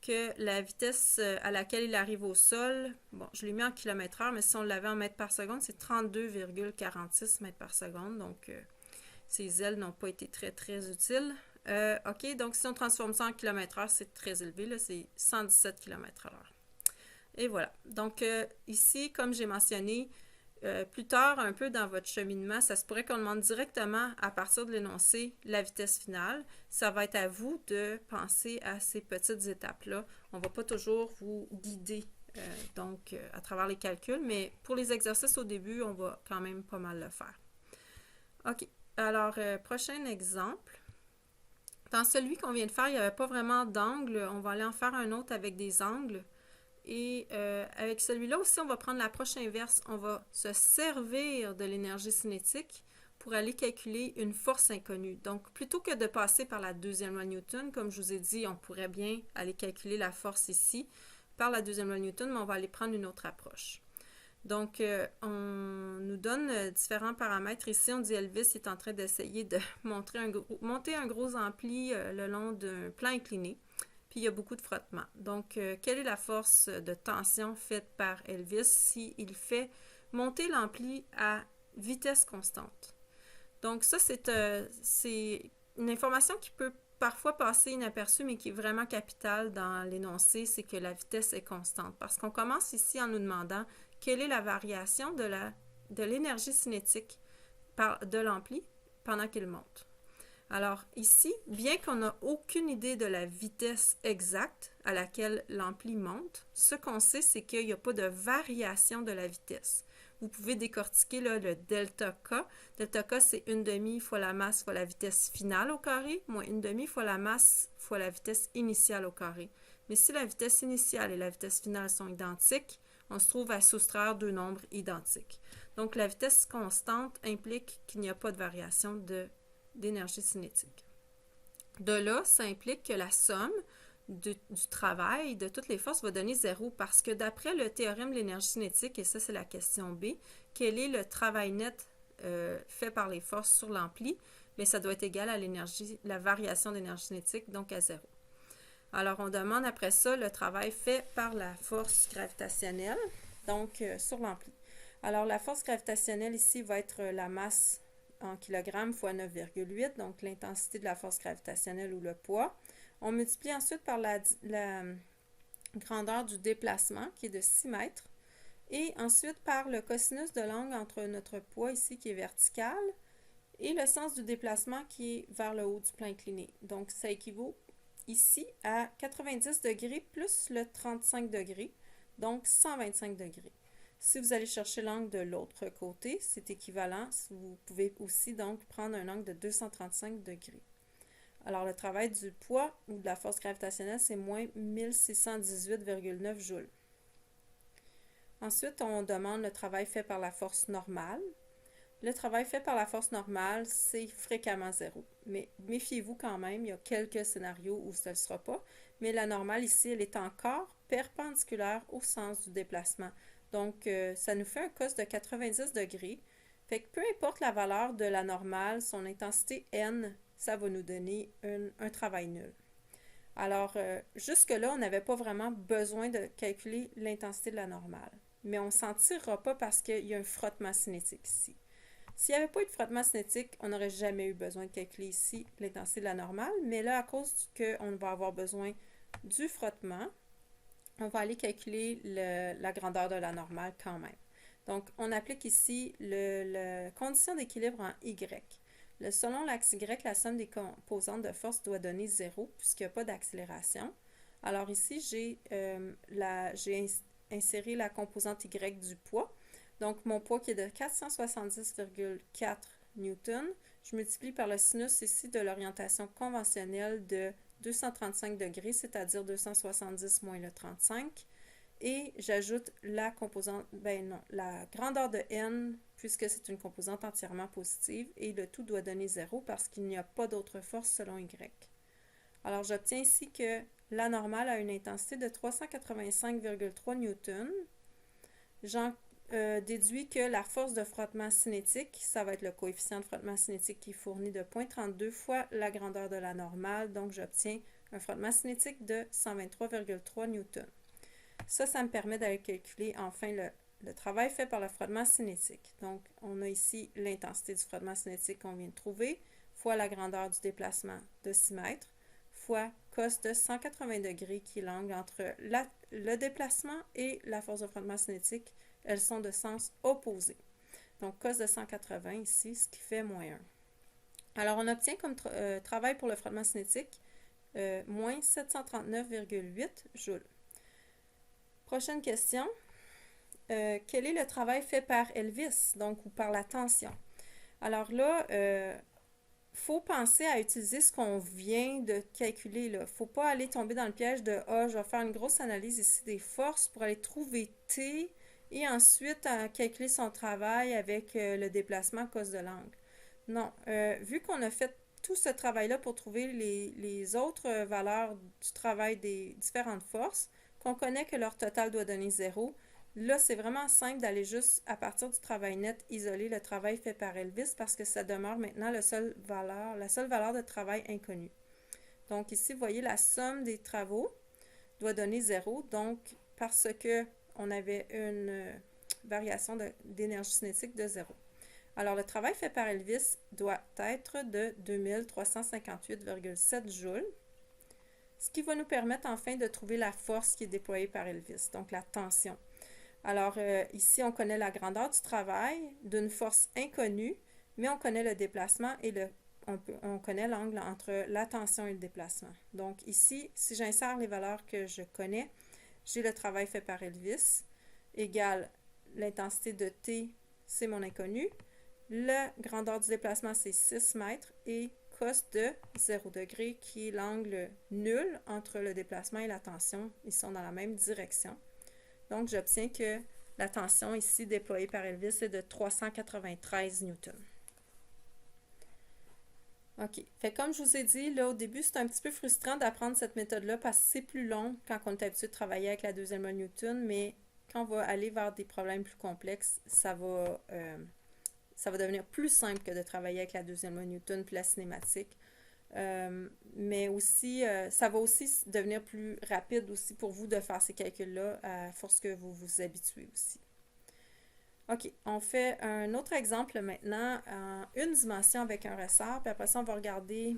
que la vitesse à laquelle il arrive au sol, bon, je l'ai mis en km/h, mais si on l'avait en mètres par seconde, c'est 32,46 mètres par seconde. Donc, ces ailes n'ont pas été très, très utiles. OK, donc si on transforme ça en km/h, c'est très élevé, là, c'est 117 km/h. Et voilà. Donc, ici, comme j'ai mentionné, plus tard, un peu dans votre cheminement, ça se pourrait qu'on demande directement, à partir de l'énoncé, la vitesse finale. Ça va être à vous de penser à ces petites étapes-là. On ne va pas toujours vous guider à travers les calculs, mais pour les exercices au début, on va quand même pas mal le faire. OK. Alors, prochain exemple. Dans celui qu'on vient de faire, il n'y avait pas vraiment d'angle. On va aller en faire un autre avec des angles. Et avec celui-là aussi, on va prendre l'approche inverse. On va se servir de l'énergie cinétique pour aller calculer une force inconnue. Donc, plutôt que de passer par la deuxième loi de Newton, comme je vous ai dit, on pourrait bien aller calculer la force ici par la deuxième loi de Newton, mais on va aller prendre une autre approche. Donc, on nous donne différents paramètres. Ici, on dit Elvis est en train d'essayer de monter un gros ampli le long d'un plan incliné. Puis, il y a beaucoup de frottement. Donc, quelle est la force de tension faite par Elvis s'il fait monter l'ampli à vitesse constante? Donc, ça, c'est une information qui peut parfois passer inaperçue, mais qui est vraiment capitale dans l'énoncé, c'est que la vitesse est constante. Parce qu'on commence ici en nous demandant quelle est la variation de l'énergie cinétique de l'ampli pendant qu'il monte. Alors ici, bien qu'on n'a aucune idée de la vitesse exacte à laquelle l'ampli monte, ce qu'on sait, c'est qu'il n'y a pas de variation de la vitesse. Vous pouvez décortiquer là, le delta K. Delta K, c'est 1/2 fois la masse fois la vitesse finale au carré, moins 1/2 fois la masse fois la vitesse initiale au carré. Mais si la vitesse initiale et la vitesse finale sont identiques, on se trouve à soustraire deux nombres identiques. Donc, la vitesse constante implique qu'il n'y a pas de variation d'énergie cinétique. De là, ça implique que la somme du travail de toutes les forces va donner 0 parce que d'après le théorème de l'énergie cinétique, et ça c'est la question B, quel est le travail net fait par les forces sur l'ampli? Mais ça doit être égal à la variation d'énergie cinétique, donc à 0. Alors, on demande après ça le travail fait par la force gravitationnelle, donc sur l'ampli. Alors, la force gravitationnelle ici va être la masse en kilogrammes fois 9,8, donc l'intensité de la force gravitationnelle ou le poids. On multiplie ensuite par la grandeur du déplacement, qui est de 6 mètres, et ensuite par le cosinus de l'angle entre notre poids ici, qui est vertical, et le sens du déplacement qui est vers le haut du plan incliné. Donc, ça équivaut ici à 90 degrés plus le 35 degrés. donc 125 degrés. Si vous allez chercher l'angle de l'autre côté, c'est équivalent. Vous pouvez aussi donc prendre un angle de 235 degrés. Alors, le travail du poids ou de la force gravitationnelle, c'est moins 1618,9 joules. Ensuite, on demande le travail fait par la force normale. Le travail fait par la force normale, c'est fréquemment zéro. Mais méfiez-vous quand même, il y a quelques scénarios où ça ne le sera pas. Mais la normale ici, elle est encore perpendiculaire au sens du déplacement. Donc, ça nous fait un cos de 90 degrés. Fait que peu importe la valeur de la normale, son intensité n, ça va nous donner un travail nul. Alors, jusque-là, on n'avait pas vraiment besoin de calculer l'intensité de la normale. Mais on ne s'en tirera pas parce qu'il y a un frottement cinétique ici. S'il n'y avait pas eu de frottement cinétique, on n'aurait jamais eu besoin de calculer ici l'intensité de la normale. Mais là, à cause qu'on va avoir besoin du frottement, on va aller calculer la grandeur de la normale quand même. Donc, on applique ici la condition d'équilibre en Y. Selon l'axe Y, la somme des composantes de force doit donner 0 puisqu'il n'y a pas d'accélération. Alors ici, j'ai inséré la composante Y du poids. Donc, mon poids qui est de 470,4 newtons, je multiplie par le sinus ici de l'orientation conventionnelle de 235 degrés, c'est-à-dire 270 moins le 35. Et j'ajoute la composante, la grandeur de n, puisque c'est une composante entièrement positive, et le tout doit donner 0 parce qu'il n'y a pas d'autre force selon y. Alors, j'obtiens ici que la normale a une intensité de 385,3 newtons. J'en déduis que la force de frottement cinétique, ça va être le coefficient de frottement cinétique qui est fourni de 0,32 fois la grandeur de la normale. Donc, j'obtiens un frottement cinétique de 123,3 newtons. Ça me permet d'aller calculer enfin le travail fait par le frottement cinétique. Donc, on a ici l'intensité du frottement cinétique qu'on vient de trouver, fois la grandeur du déplacement de 6 mètres, fois cos de 180 degrés, qui est l'angle entre le déplacement et la force de frottement cinétique. Elles sont de sens opposé. Donc, cos de 180 ici, ce qui fait moins 1. Alors, on obtient comme travail pour le frottement cinétique moins 739,8 joules. Prochaine question. Quel est le travail fait par Elvis, donc, ou par la tension? Alors là, faut penser à utiliser ce qu'on vient de calculer. Il ne faut pas aller tomber dans le piège de « Ah, je vais faire une grosse analyse ici des forces pour aller trouver T et ensuite calculer son travail avec le déplacement à cause de l'angle. » Non, vu qu'on a fait tout ce travail-là pour trouver les autres valeurs du travail des différentes forces, qu'on connaît que leur total doit donner 0, là, c'est vraiment simple d'aller juste, à partir du travail net, isoler le travail fait par Elvis parce que ça demeure maintenant la seule valeur de travail inconnue. Donc ici, vous voyez, la somme des travaux doit donner 0. Donc, parce qu'on avait une variation d'énergie cinétique de 0. Alors, le travail fait par Elvis doit être de 2358,7 joules. Ce qui va nous permettre enfin de trouver la force qui est déployée par Elvis, donc la tension. Alors ici, on connaît la grandeur du travail d'une force inconnue, mais on connaît le déplacement et on connaît l'angle entre la tension et le déplacement. Donc ici, si j'insère les valeurs que je connais, j'ai le travail fait par Elvis égale l'intensité de T, c'est mon inconnu. La grandeur du déplacement, c'est 6 mètres et cos de 0 degré qui est l'angle nul entre le déplacement et la tension. Ils sont dans la même direction. Donc, j'obtiens que la tension ici déployée par Elvis est de 393 newtons. OK. Fait comme je vous ai dit, là, au début, c'est un petit peu frustrant d'apprendre cette méthode-là parce que c'est plus long quand on est habitué de travailler avec la deuxième loi de Newton, mais quand on va aller vers des problèmes plus complexes, ça va devenir plus simple que de travailler avec la deuxième loi de Newton puis la cinématique. Mais aussi, ça va aussi devenir plus rapide aussi pour vous de faire ces calculs-là à force que vous vous habituez aussi. OK, on fait un autre exemple maintenant en une dimension avec un ressort, puis après ça, on va regarder,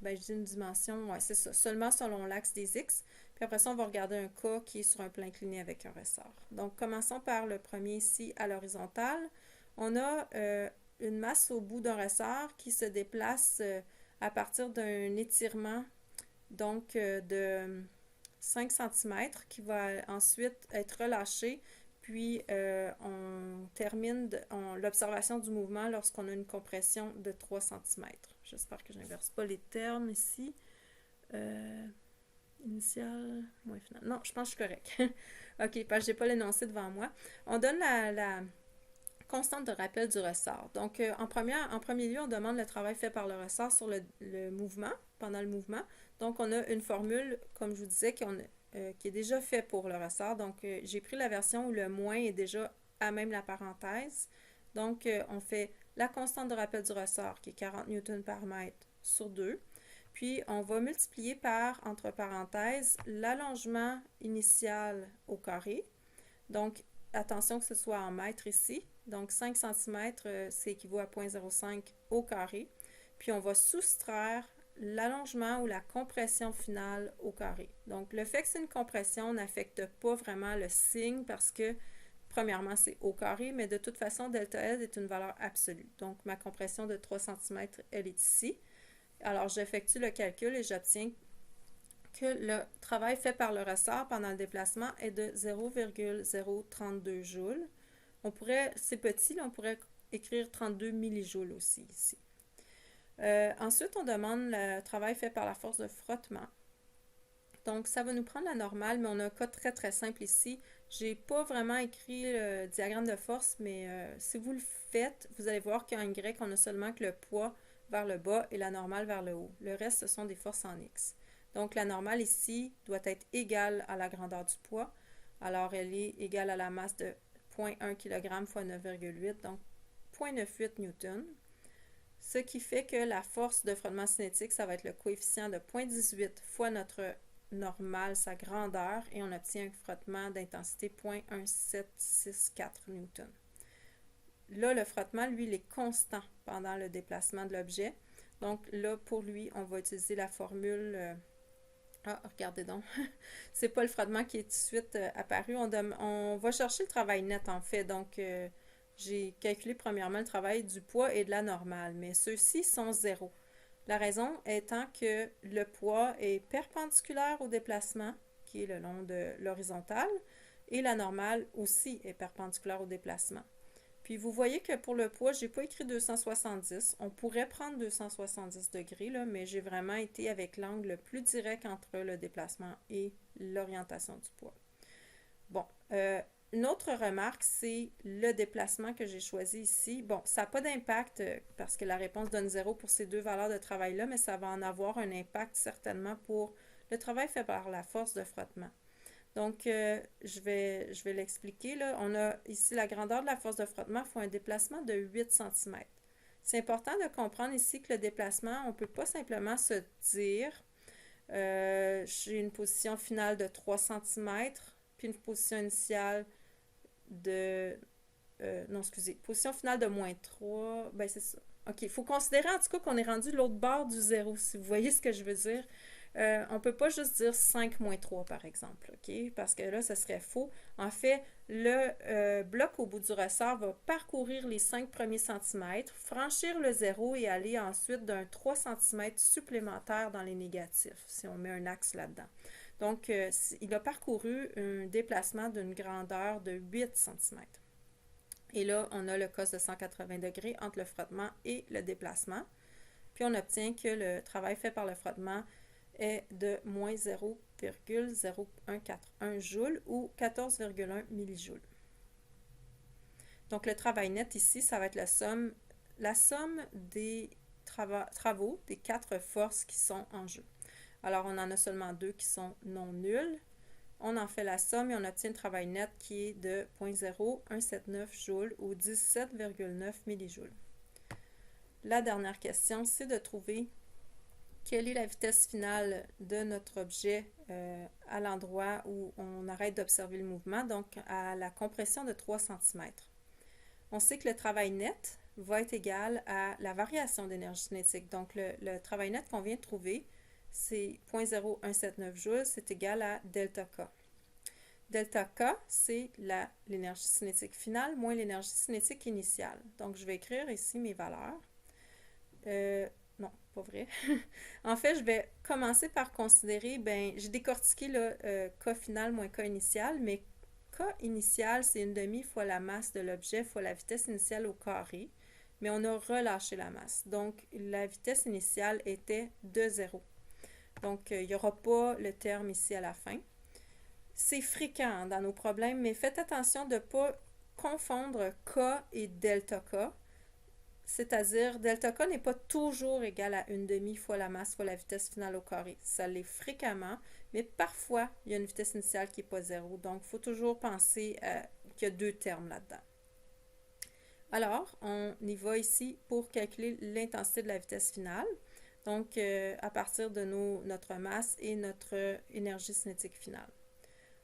je dis une dimension, ouais, c'est ça, seulement selon l'axe des X, puis après ça, on va regarder un cas qui est sur un plan incliné avec un ressort. Donc, commençons par le premier ici à l'horizontale. On a une masse au bout d'un ressort qui se déplace à partir d'un étirement donc de 5 cm qui va ensuite être relâché, puis on termine l'observation du mouvement lorsqu'on a une compression de 3 cm. J'espère que je n'inverse pas les termes ici. Initial, moins final. Non, je pense que je suis correct. OK, parce que je n'ai pas l'énoncé devant moi. On donne la constante de rappel du ressort. Donc, en premier lieu, on demande le travail fait par le ressort sur le mouvement, pendant le mouvement. Donc, on a une formule, comme je vous disais, qui est déjà fait pour le ressort. Donc, j'ai pris la version où le moins est déjà à même la parenthèse. Donc, on fait la constante de rappel du ressort, qui est 40 newtons par mètre sur 2. Puis, on va multiplier par, entre parenthèses, l'allongement initial au carré. Donc, attention que ce soit en mètres ici. Donc, 5 cm, c'est équivaut à 0,05 au carré. Puis, on va soustraire l'allongement ou la compression finale au carré. Donc, le fait que c'est une compression n'affecte pas vraiment le signe parce que, premièrement, c'est au carré, mais de toute façon, delta L est une valeur absolue. Donc, ma compression de 3 cm, elle est ici. Alors, j'effectue le calcul et j'obtiens que le travail fait par le ressort pendant le déplacement est de 0,032 joules. C'est petit, là, on pourrait écrire 32 millijoules aussi ici. Ensuite, on demande le travail fait par la force de frottement. Donc, ça va nous prendre la normale, mais on a un cas très très simple ici. Je n'ai pas vraiment écrit le diagramme de force, mais si vous le faites, vous allez voir qu'en Y, on a seulement que le poids vers le bas et la normale vers le haut. Le reste, ce sont des forces en X. Donc, la normale ici doit être égale à la grandeur du poids. Alors, elle est égale à la masse de 0,1 kg fois 9,8, donc 0,98 newton. Ce qui fait que la force de frottement cinétique, ça va être le coefficient de 0,18 fois notre normale, sa grandeur, et on obtient un frottement d'intensité 0,1764 newton. Là, le frottement, lui, il est constant pendant le déplacement de l'objet. Donc là, pour lui, on va utiliser la formule... regardez donc. C'est pas le frottement qui est tout de suite apparu. On va chercher le travail net, en fait. Donc, j'ai calculé premièrement le travail du poids et de la normale, mais ceux-ci sont zéro. La raison étant que le poids est perpendiculaire au déplacement, qui est le long de l'horizontale, et la normale aussi est perpendiculaire au déplacement. Puis vous voyez que pour le poids, je n'ai pas écrit 270. On pourrait prendre 270 degrés, là, mais j'ai vraiment été avec l'angle le plus direct entre le déplacement et l'orientation du poids. Bon, une autre remarque, c'est le déplacement que j'ai choisi ici. Bon, ça n'a pas d'impact parce que la réponse donne 0 pour ces deux valeurs de travail-là, mais ça va en avoir un impact certainement pour le travail fait par la force de frottement. Donc, je vais l'expliquer. On a ici la grandeur de la force de frottement fois un déplacement de 8 cm. C'est important de comprendre ici que le déplacement, on ne peut pas simplement se dire j'ai une position finale de 3 cm, puis une position initiale de... non, excusez, position finale de moins 3. Ben, c'est ça. OK, il faut considérer en tout cas qu'on est rendu de l'autre bord du zéro, si vous voyez ce que je veux dire. On ne peut pas juste dire 5 moins 3, par exemple, OK? Parce que là, ce serait faux. En fait, le bloc au bout du ressort va parcourir les 5 premiers centimètres, franchir le zéro et aller ensuite d'un 3 cm supplémentaire dans les négatifs, si on met un axe là-dedans. Donc, il a parcouru un déplacement d'une grandeur de 8 cm. Et là, on a le cos de 180 degrés entre le frottement et le déplacement. Puis, on obtient que le travail fait par le frottement est de moins 0,0141 joules ou 14,1 millijoules. Donc, le travail net ici, ça va être la somme des travaux des 4 forces qui sont en jeu. Alors, on en a seulement 2 qui sont non nulles. On en fait la somme et on obtient le travail net qui est de 0,0179 joules ou 17,9 millijoules. La dernière question, c'est de trouver quelle est la vitesse finale de notre objet à l'endroit où on arrête d'observer le mouvement, donc à la compression de 3 cm. On sait que le travail net va être égal à la variation d'énergie cinétique. Donc, le travail net qu'on vient de trouver, c'est 0,0179 joules, c'est égal à delta K. Delta K, c'est l'énergie cinétique finale moins l'énergie cinétique initiale. Donc, je vais écrire ici mes valeurs. non, pas vrai. En fait, je vais commencer par considérer, ben, j'ai décortiqué le cas final moins cas initial, mais cas initial, c'est 1/2 fois la masse de l'objet fois la vitesse initiale au carré, mais on a relâché la masse. Donc, la vitesse initiale était de 0. Donc, il n'y aura pas le terme ici à la fin. C'est fréquent dans nos problèmes, mais faites attention de ne pas confondre K et delta K. C'est-à-dire, delta K n'est pas toujours égal à 1/2 fois la masse fois la vitesse finale au carré. Ça l'est fréquemment, mais parfois, il y a une vitesse initiale qui n'est pas 0. Donc, il faut toujours penser qu'il y a deux termes là-dedans. Alors, on y va ici pour calculer l'intensité de la vitesse finale. Donc, à partir de notre masse et notre énergie cinétique finale.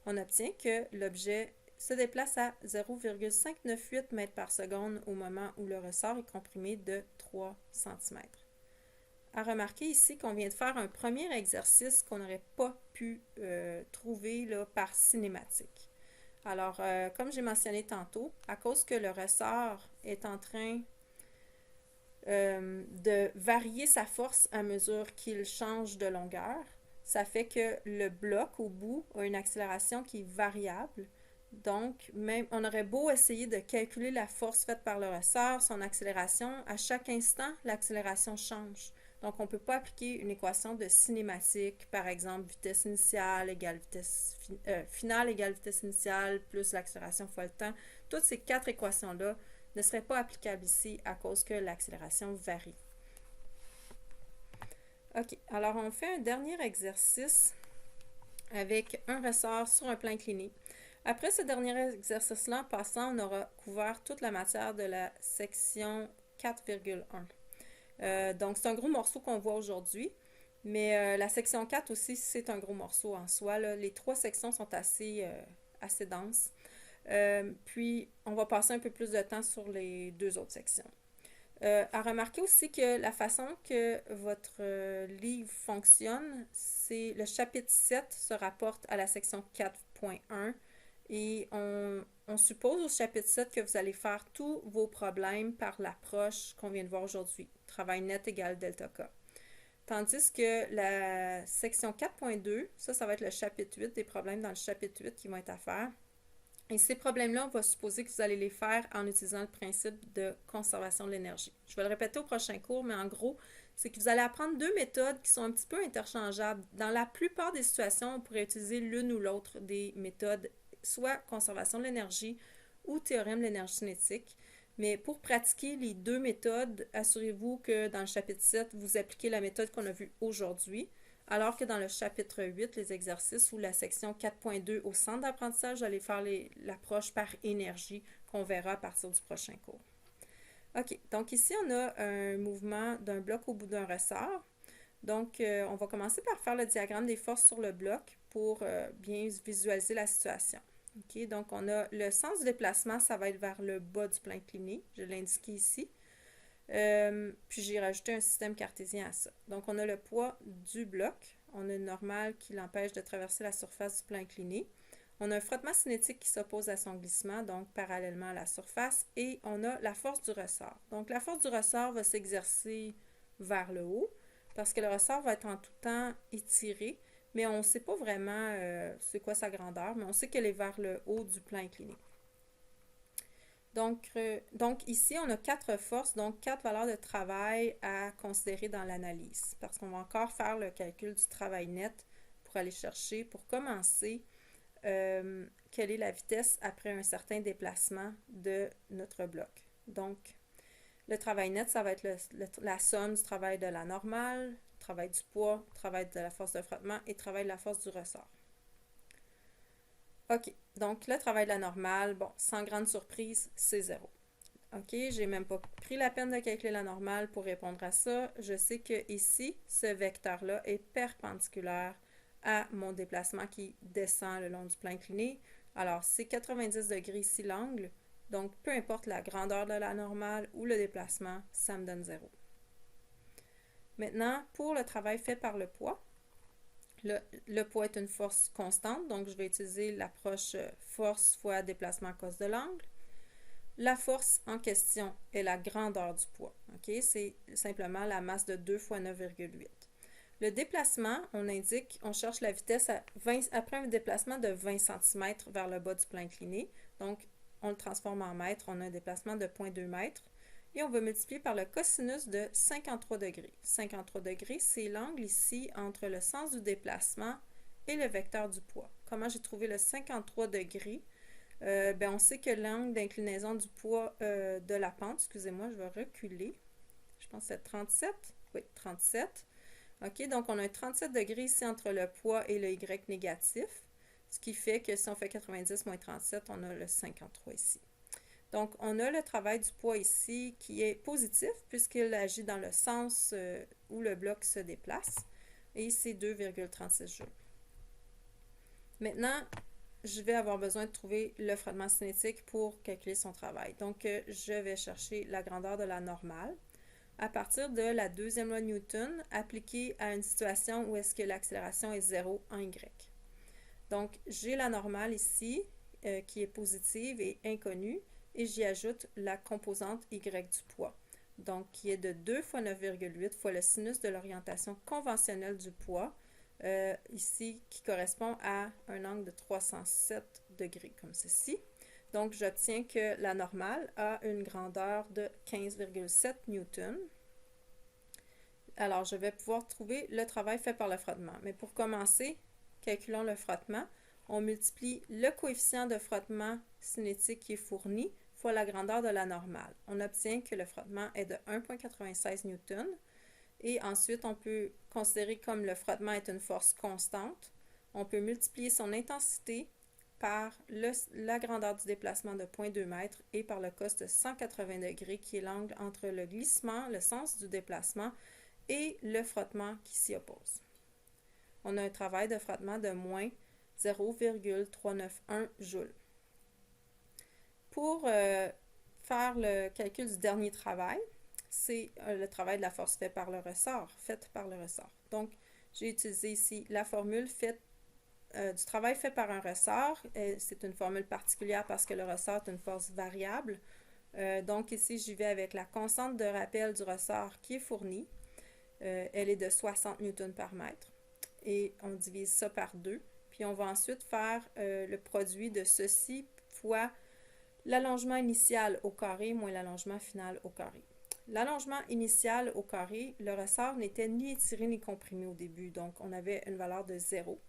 On obtient que l'objet se déplace à 0,598 mètres par seconde au moment où le ressort est comprimé de 3 cm. À remarquer ici qu'on vient de faire un premier exercice qu'on n'aurait pas pu trouver là, par cinématique. Alors, comme j'ai mentionné tantôt, à cause que le ressort est en train de varier sa force à mesure qu'il change de longueur, ça fait que le bloc au bout a une accélération qui est variable. Donc, même on aurait beau essayer de calculer la force faite par le ressort, son accélération, à chaque instant, l'accélération change. Donc, on ne peut pas appliquer une équation de cinématique, par exemple, vitesse initiale égale vitesse finale égale vitesse initiale plus l'accélération fois le temps. Toutes ces quatre équations-là ne seraient pas applicables ici à cause que l'accélération varie. OK, alors on fait un dernier exercice avec un ressort sur un plan incliné. Après ce dernier exercice-là, en passant, on aura couvert toute la matière de la section 4,1. Donc, c'est un gros morceau qu'on voit aujourd'hui, mais la section 4 aussi, c'est un gros morceau en soi. Là. Les trois sections sont assez denses. Puis, on va passer un peu plus de temps sur les deux autres sections. À remarquer aussi que la façon que votre livre fonctionne, c'est le chapitre 7 se rapporte à la section 4.1 et on suppose au chapitre 7 que vous allez faire tous vos problèmes par l'approche qu'on vient de voir aujourd'hui. Travail net égale delta K. Tandis que la section 4.2, ça va être le chapitre 8, des problèmes dans le chapitre 8 qui vont être à faire. Et ces problèmes-là, on va supposer que vous allez les faire en utilisant le principe de conservation de l'énergie. Je vais le répéter au prochain cours, mais en gros, c'est que vous allez apprendre deux méthodes qui sont un petit peu interchangeables. Dans la plupart des situations, on pourrait utiliser l'une ou l'autre des méthodes, soit conservation de l'énergie ou théorème de l'énergie cinétique. Mais pour pratiquer les deux méthodes, assurez-vous que dans le chapitre 7, vous appliquez la méthode qu'on a vue aujourd'hui. Alors que dans le chapitre 8, les exercices ou la section 4.2 au centre d'apprentissage, vous allez faire l'approche par énergie qu'on verra à partir du prochain cours. OK, donc ici, on a un mouvement d'un bloc au bout d'un ressort. Donc, on va commencer par faire le diagramme des forces sur le bloc pour bien visualiser la situation. OK, donc on a le sens du déplacement, ça va être vers le bas du plan incliné. Je l'ai indiqué ici. Puis j'ai rajouté un système cartésien à ça. Donc on a le poids du bloc, on a une normale qui l'empêche de traverser la surface du plan incliné. On a un frottement cinétique qui s'oppose à son glissement, donc parallèlement à la surface, et on a la force du ressort. Donc la force du ressort va s'exercer vers le haut, parce que le ressort va être en tout temps étiré, mais on ne sait pas vraiment c'est quoi sa grandeur, mais on sait qu'elle est vers le haut du plan incliné. Donc, ici, on a quatre forces, donc quatre valeurs de travail à considérer dans l'analyse, parce qu'on va encore faire le calcul du travail net pour aller chercher, pour commencer, quelle est la vitesse après un certain déplacement de notre bloc. Donc, le travail net, ça va être la somme du travail de la normale, travail du poids, travail de la force de frottement et travail de la force du ressort. OK, donc le travail de la normale, bon, sans grande surprise, c'est 0. OK, j'ai même pas pris la peine de calculer la normale pour répondre à ça. Je sais que ici, ce vecteur-là est perpendiculaire à mon déplacement qui descend le long du plan incliné. Alors, c'est 90 degrés ici l'angle. Donc, peu importe la grandeur de la normale ou le déplacement, ça me donne 0. Maintenant, pour le travail fait par le poids, le poids est une force constante, donc je vais utiliser l'approche force fois déplacement à cause de l'angle. La force en question est la grandeur du poids. Okay? C'est simplement la masse de 2 fois 9,8. Le déplacement, on cherche la vitesse après un déplacement de 20 cm vers le bas du plan incliné. Donc, on le transforme en mètres, on a un déplacement de 0,2 mètres. Et on va multiplier par le cosinus de 53 degrés. 53 degrés, c'est l'angle ici entre le sens du déplacement et le vecteur du poids. Comment j'ai trouvé le 53 degrés? On sait que l'angle d'inclinaison du poids de la pente, excusez-moi, je vais reculer. Je pense que c'est 37. Oui, 37. OK, donc on a un 37 degrés ici entre le poids et le Y négatif, ce qui fait que si on fait 90 moins 37, on a le 53 ici. Donc, on a le travail du poids ici qui est positif puisqu'il agit dans le sens où le bloc se déplace et c'est 2,36 joules. Maintenant, je vais avoir besoin de trouver le frottement cinétique pour calculer son travail. Donc, je vais chercher la grandeur de la normale à partir de la deuxième loi de Newton appliquée à une situation où est-ce que l'accélération est 0 en Y. Donc, j'ai la normale ici qui est positive et inconnue et j'y ajoute la composante Y du poids. Donc, qui est de 2 fois 9,8 fois le sinus de l'orientation conventionnelle du poids, ici qui correspond à un angle de 307 degrés comme ceci. Donc, j'obtiens que la normale a une grandeur de 15,7 newtons. Alors, je vais pouvoir trouver le travail fait par le frottement. Mais pour commencer, calculons le frottement. On multiplie le coefficient de frottement cinétique qui est fourni fois la grandeur de la normale. On obtient que le frottement est de 1,96 newtons. Et ensuite, on peut considérer comme le frottement est une force constante. On peut multiplier son intensité par la grandeur du déplacement de 0,2 mètres et par le cos de 180 degrés qui est l'angle entre le glissement, le sens du déplacement et le frottement qui s'y oppose. On a un travail de frottement de moins 0,391 joules. Pour faire le calcul du dernier travail, c'est le travail de la force faite par le ressort. Donc, j'ai utilisé ici la formule du travail fait par un ressort. C'est une formule particulière parce que le ressort est une force variable. Donc, ici, j'y vais avec la constante de rappel du ressort qui est fournie. Elle est de 60 newtons par mètre. Et on divise ça par 2. Puis, on va ensuite faire le produit de ceci fois l'allongement initial au carré moins l'allongement final au carré. L'allongement initial au carré, le ressort n'était ni étiré ni comprimé au début, donc on avait une valeur de 0.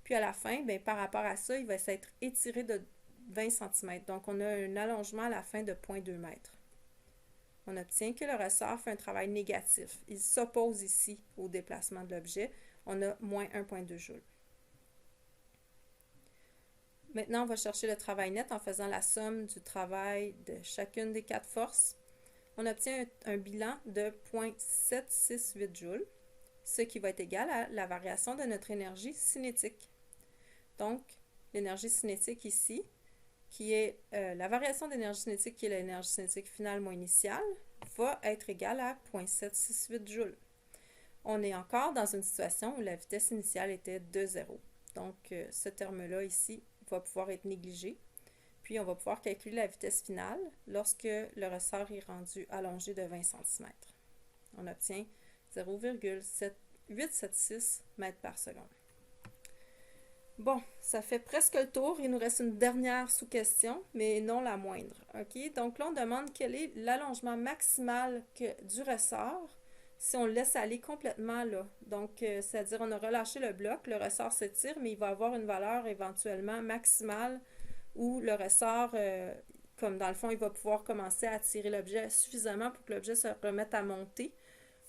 Puis à la fin, par rapport à ça, il va s'être étiré de 20 cm. Donc on a un allongement à la fin de 0,2 m. On obtient que le ressort fait un travail négatif. Il s'oppose ici au déplacement de l'objet. On a moins 1,2 joules. Maintenant, on va chercher le travail net en faisant la somme du travail de chacune des 4 forces. On obtient un bilan de 0,768 joules, ce qui va être égal à la variation de notre énergie cinétique. Donc, l'énergie cinétique ici, qui est la variation d'énergie cinétique, qui est l'énergie cinétique finale moins initiale, va être égale à 0,768 joules. On est encore dans une situation où la vitesse initiale était de 0. Donc, ce terme-là ici va pouvoir être négligé. Puis, on va pouvoir calculer la vitesse finale lorsque le ressort est rendu allongé de 20 cm. On obtient 0,876 mètres par seconde. Bon, ça fait presque le tour. Il nous reste une dernière sous-question, mais non la moindre. OK? Donc là, on demande quel est l'allongement maximal du ressort si on le laisse aller complètement là. Donc, c'est-à-dire on a relâché le bloc, le ressort s'étire, mais il va avoir une valeur éventuellement maximale où le ressort, comme dans le fond, il va pouvoir commencer à tirer l'objet suffisamment pour que l'objet se remette à monter.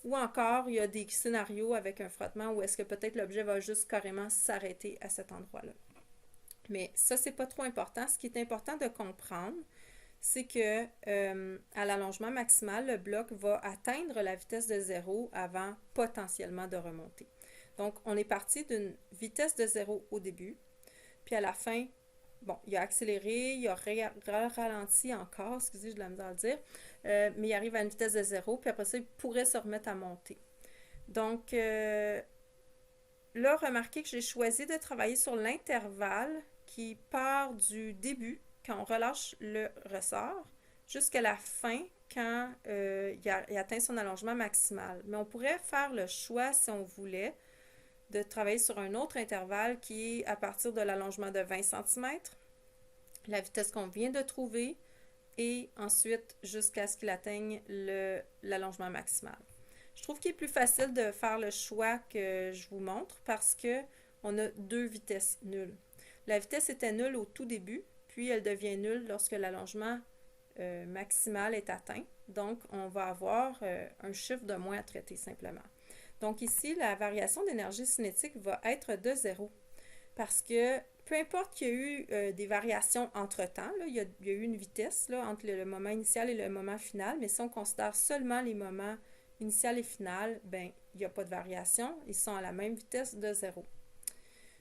Ou encore, il y a des scénarios avec un frottement où est-ce que peut-être l'objet va juste carrément s'arrêter à cet endroit-là. Mais ça, c'est pas trop important. Ce qui est important de comprendre, c'est que à l'allongement maximal, le bloc va atteindre la vitesse de 0 avant potentiellement de remonter. Donc, on est parti d'une vitesse de 0 au début, puis à la fin, bon, il a accéléré, il a ralenti encore, excusez, j'ai de la misère à le dire, mais il arrive à une vitesse de 0, puis après ça, il pourrait se remettre à monter. Donc, là, remarquez que j'ai choisi de travailler sur l'intervalle qui part du début, quand on relâche le ressort, jusqu'à la fin quand il atteint son allongement maximal. Mais on pourrait faire le choix, si on voulait, de travailler sur un autre intervalle qui est à partir de l'allongement de 20 cm, la vitesse qu'on vient de trouver, et ensuite jusqu'à ce qu'il atteigne l'allongement maximal. Je trouve qu'il est plus facile de faire le choix que je vous montre parce que on a deux vitesses nulles. La vitesse était nulle au tout début, puis elle devient nulle lorsque l'allongement maximal est atteint. Donc, on va avoir un chiffre de moins à traiter simplement. Donc ici, la variation d'énergie cinétique va être de 0 parce que peu importe qu'il y a eu des variations entre-temps, il y a eu une vitesse là, entre le moment initial et le moment final, mais si on considère seulement les moments initial et final, ben, il n'y a pas de variation, ils sont à la même vitesse de 0,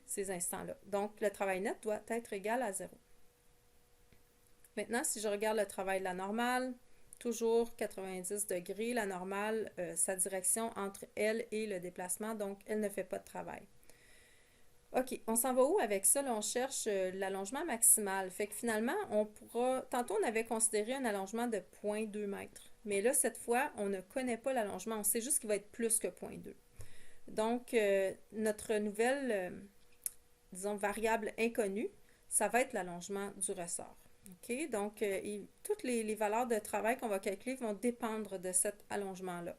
ces instants-là. Donc, le travail net doit être égal à 0. Maintenant, si je regarde le travail de la normale, toujours 90 degrés, la normale, sa direction entre elle et le déplacement, donc elle ne fait pas de travail. OK, on s'en va où avec ça? Là, on cherche l'allongement maximal. Fait que finalement, on pourra... Tantôt, on avait considéré un allongement de 0,2 mètres. Mais là, cette fois, on ne connaît pas l'allongement. On sait juste qu'il va être plus que 0,2. Donc, notre nouvelle, disons, variable inconnue, ça va être l'allongement du ressort. OK? Donc, toutes les valeurs de travail qu'on va calculer vont dépendre de cet allongement-là.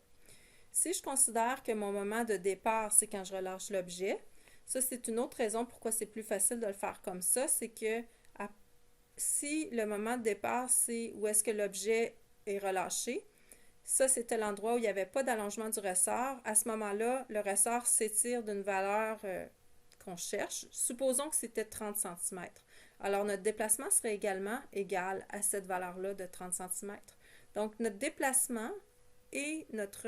Si je considère que mon moment de départ, c'est quand je relâche l'objet, ça, c'est une autre raison pourquoi c'est plus facile de le faire comme ça, c'est que si le moment de départ, c'est où est-ce que l'objet est relâché, ça, c'était l'endroit où il n'y avait pas d'allongement du ressort. À ce moment-là, le ressort s'étire d'une valeur qu'on cherche. Supposons que c'était 30 cm. Alors, notre déplacement serait également égal à cette valeur-là de 30 cm. Donc, notre déplacement et notre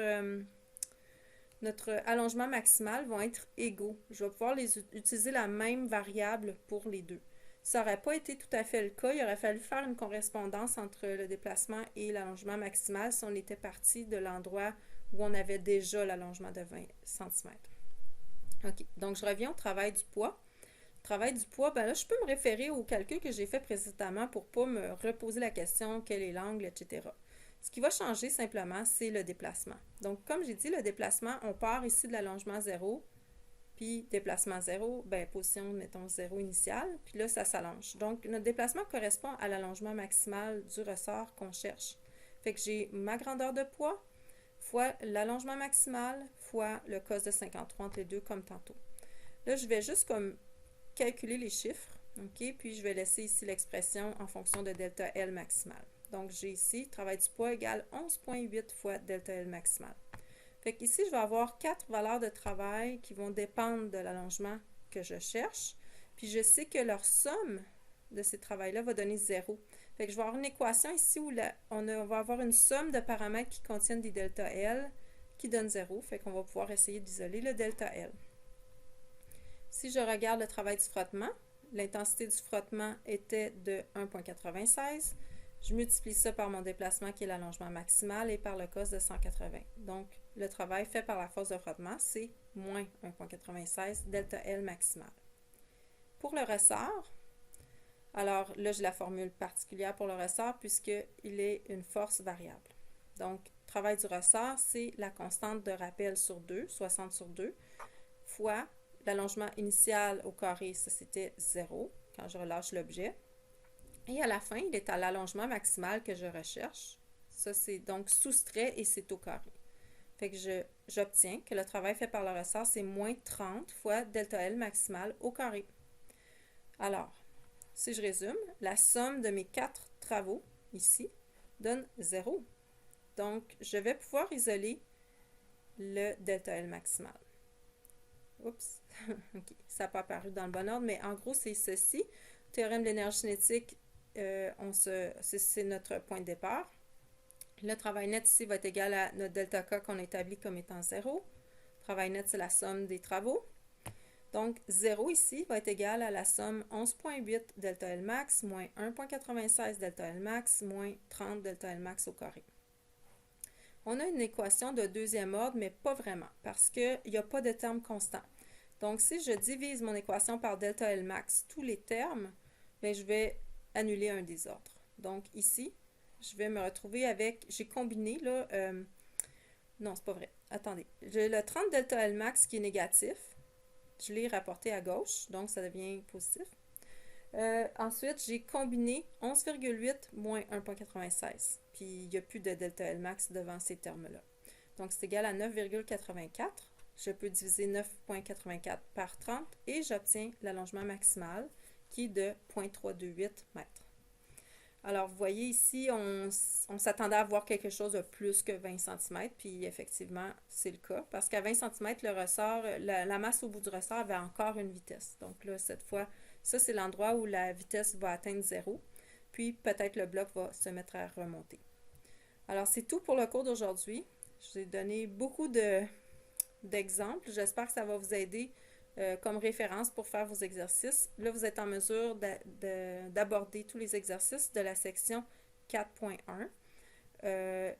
allongement maximal vont être égaux. Je vais pouvoir utiliser la même variable pour les deux. Ça n'aurait pas été tout à fait le cas. Il aurait fallu faire une correspondance entre le déplacement et l'allongement maximal si on était parti de l'endroit où on avait déjà l'allongement de 20 cm. OK, donc je reviens au travail du poids. Le travail du poids, ben là, je peux me référer au calcul que j'ai fait précédemment pour ne pas me reposer la question quel est l'angle, etc. Ce qui va changer simplement, c'est le déplacement. Donc, comme j'ai dit, le déplacement, on part ici de l'allongement 0, puis déplacement 0, ben, position, mettons, 0 initiale, puis là, ça s'allonge. Donc, notre déplacement correspond à l'allongement maximal du ressort qu'on cherche. Fait que j'ai ma grandeur de poids fois l'allongement maximal fois le cos de 53 entre les deux, comme tantôt. Là, je vais juste comme calculer les chiffres, OK? Puis, je vais laisser ici l'expression en fonction de delta L maximal. Donc, j'ai ici, travail du poids égale 11,8 fois delta L maximal. Fait qu'ici, je vais avoir 4 valeurs de travail qui vont dépendre de l'allongement que je cherche. Puis, je sais que leur somme de ces travails-là va donner 0. Fait que je vais avoir une équation ici où on va avoir une somme de paramètres qui contiennent des delta L qui donne 0. Fait qu'on va pouvoir essayer d'isoler le delta L. Si je regarde le travail du frottement, l'intensité du frottement était de 1,96. Je multiplie ça par mon déplacement qui est l'allongement maximal et par le cos de 180. Donc, le travail fait par la force de frottement, c'est moins 1,96 delta L maximal. Pour le ressort, alors là, j'ai la formule particulière pour le ressort puisqu'il est une force variable. Donc, travail du ressort, c'est la constante de rappel sur 2, 60 sur 2, fois l'allongement initial au carré, ça c'était 0 quand je relâche l'objet. Et à la fin, il est à l'allongement maximal que je recherche. Ça, c'est donc soustrait et c'est au carré. Fait que j'obtiens que le travail fait par le ressort, c'est moins 30 fois delta L maximal au carré. Alors, si je résume, la somme de mes 4 travaux, ici, donne 0. Donc, je vais pouvoir isoler le delta L maximal. Oups, OK, ça n'a pas apparu dans le bon ordre, mais en gros, c'est ceci. Théorème de l'énergie cinétique, c'est notre point de départ. Le travail net ici va être égal à notre delta K qu'on établit comme étant 0. Le travail net, c'est la somme des travaux. Donc, 0 ici va être égal à la somme 11,8 delta L max moins 1,96 delta L max moins 30 delta L max au carré. On a une équation de deuxième ordre, mais pas vraiment, parce qu'il n'y a pas de terme constant. Donc, si je divise mon équation par delta L max, tous les termes, bien, je vais annuler un des ordres. Donc, ici, je vais me retrouver avec, j'ai combiné là, non, c'est pas vrai, attendez, j'ai le 30 delta L max qui est négatif, je l'ai rapporté à gauche, donc ça devient positif. Ensuite, j'ai combiné 11,8 moins 1,96. Puis, il n'y a plus de delta L max devant ces termes-là. Donc, c'est égal à 9,84. Je peux diviser 9,84 par 30 et j'obtiens l'allongement maximal qui est de 0,328 mètres. Alors, vous voyez ici, on s'attendait à voir quelque chose de plus que 20 cm, puis effectivement, c'est le cas, parce qu'à 20 cm, le ressort, la masse au bout du ressort avait encore une vitesse. Donc là, cette fois, ça, c'est l'endroit où la vitesse va atteindre 0, puis peut-être le bloc va se mettre à remonter. Alors, c'est tout pour le cours d'aujourd'hui. Je vous ai donné beaucoup d'exemples. J'espère que ça va vous aider comme référence pour faire vos exercices. Là, vous êtes en mesure d'aborder tous les exercices de la section 4.1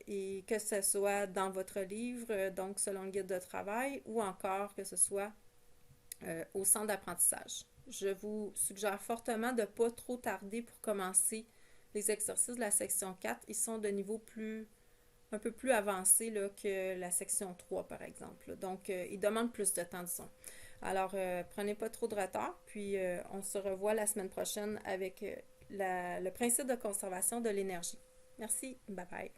et que ce soit dans votre livre, donc selon le guide de travail, ou encore que ce soit au centre d'apprentissage. Je vous suggère fortement de ne pas trop tarder pour commencer les exercices de la section 4. Ils sont de niveau un peu plus avancé là, que la section 3, par exemple. Donc, ils demandent plus de temps, disons. Alors, prenez pas trop de retard, puis on se revoit la semaine prochaine avec le principe de conservation de l'énergie. Merci, bye bye.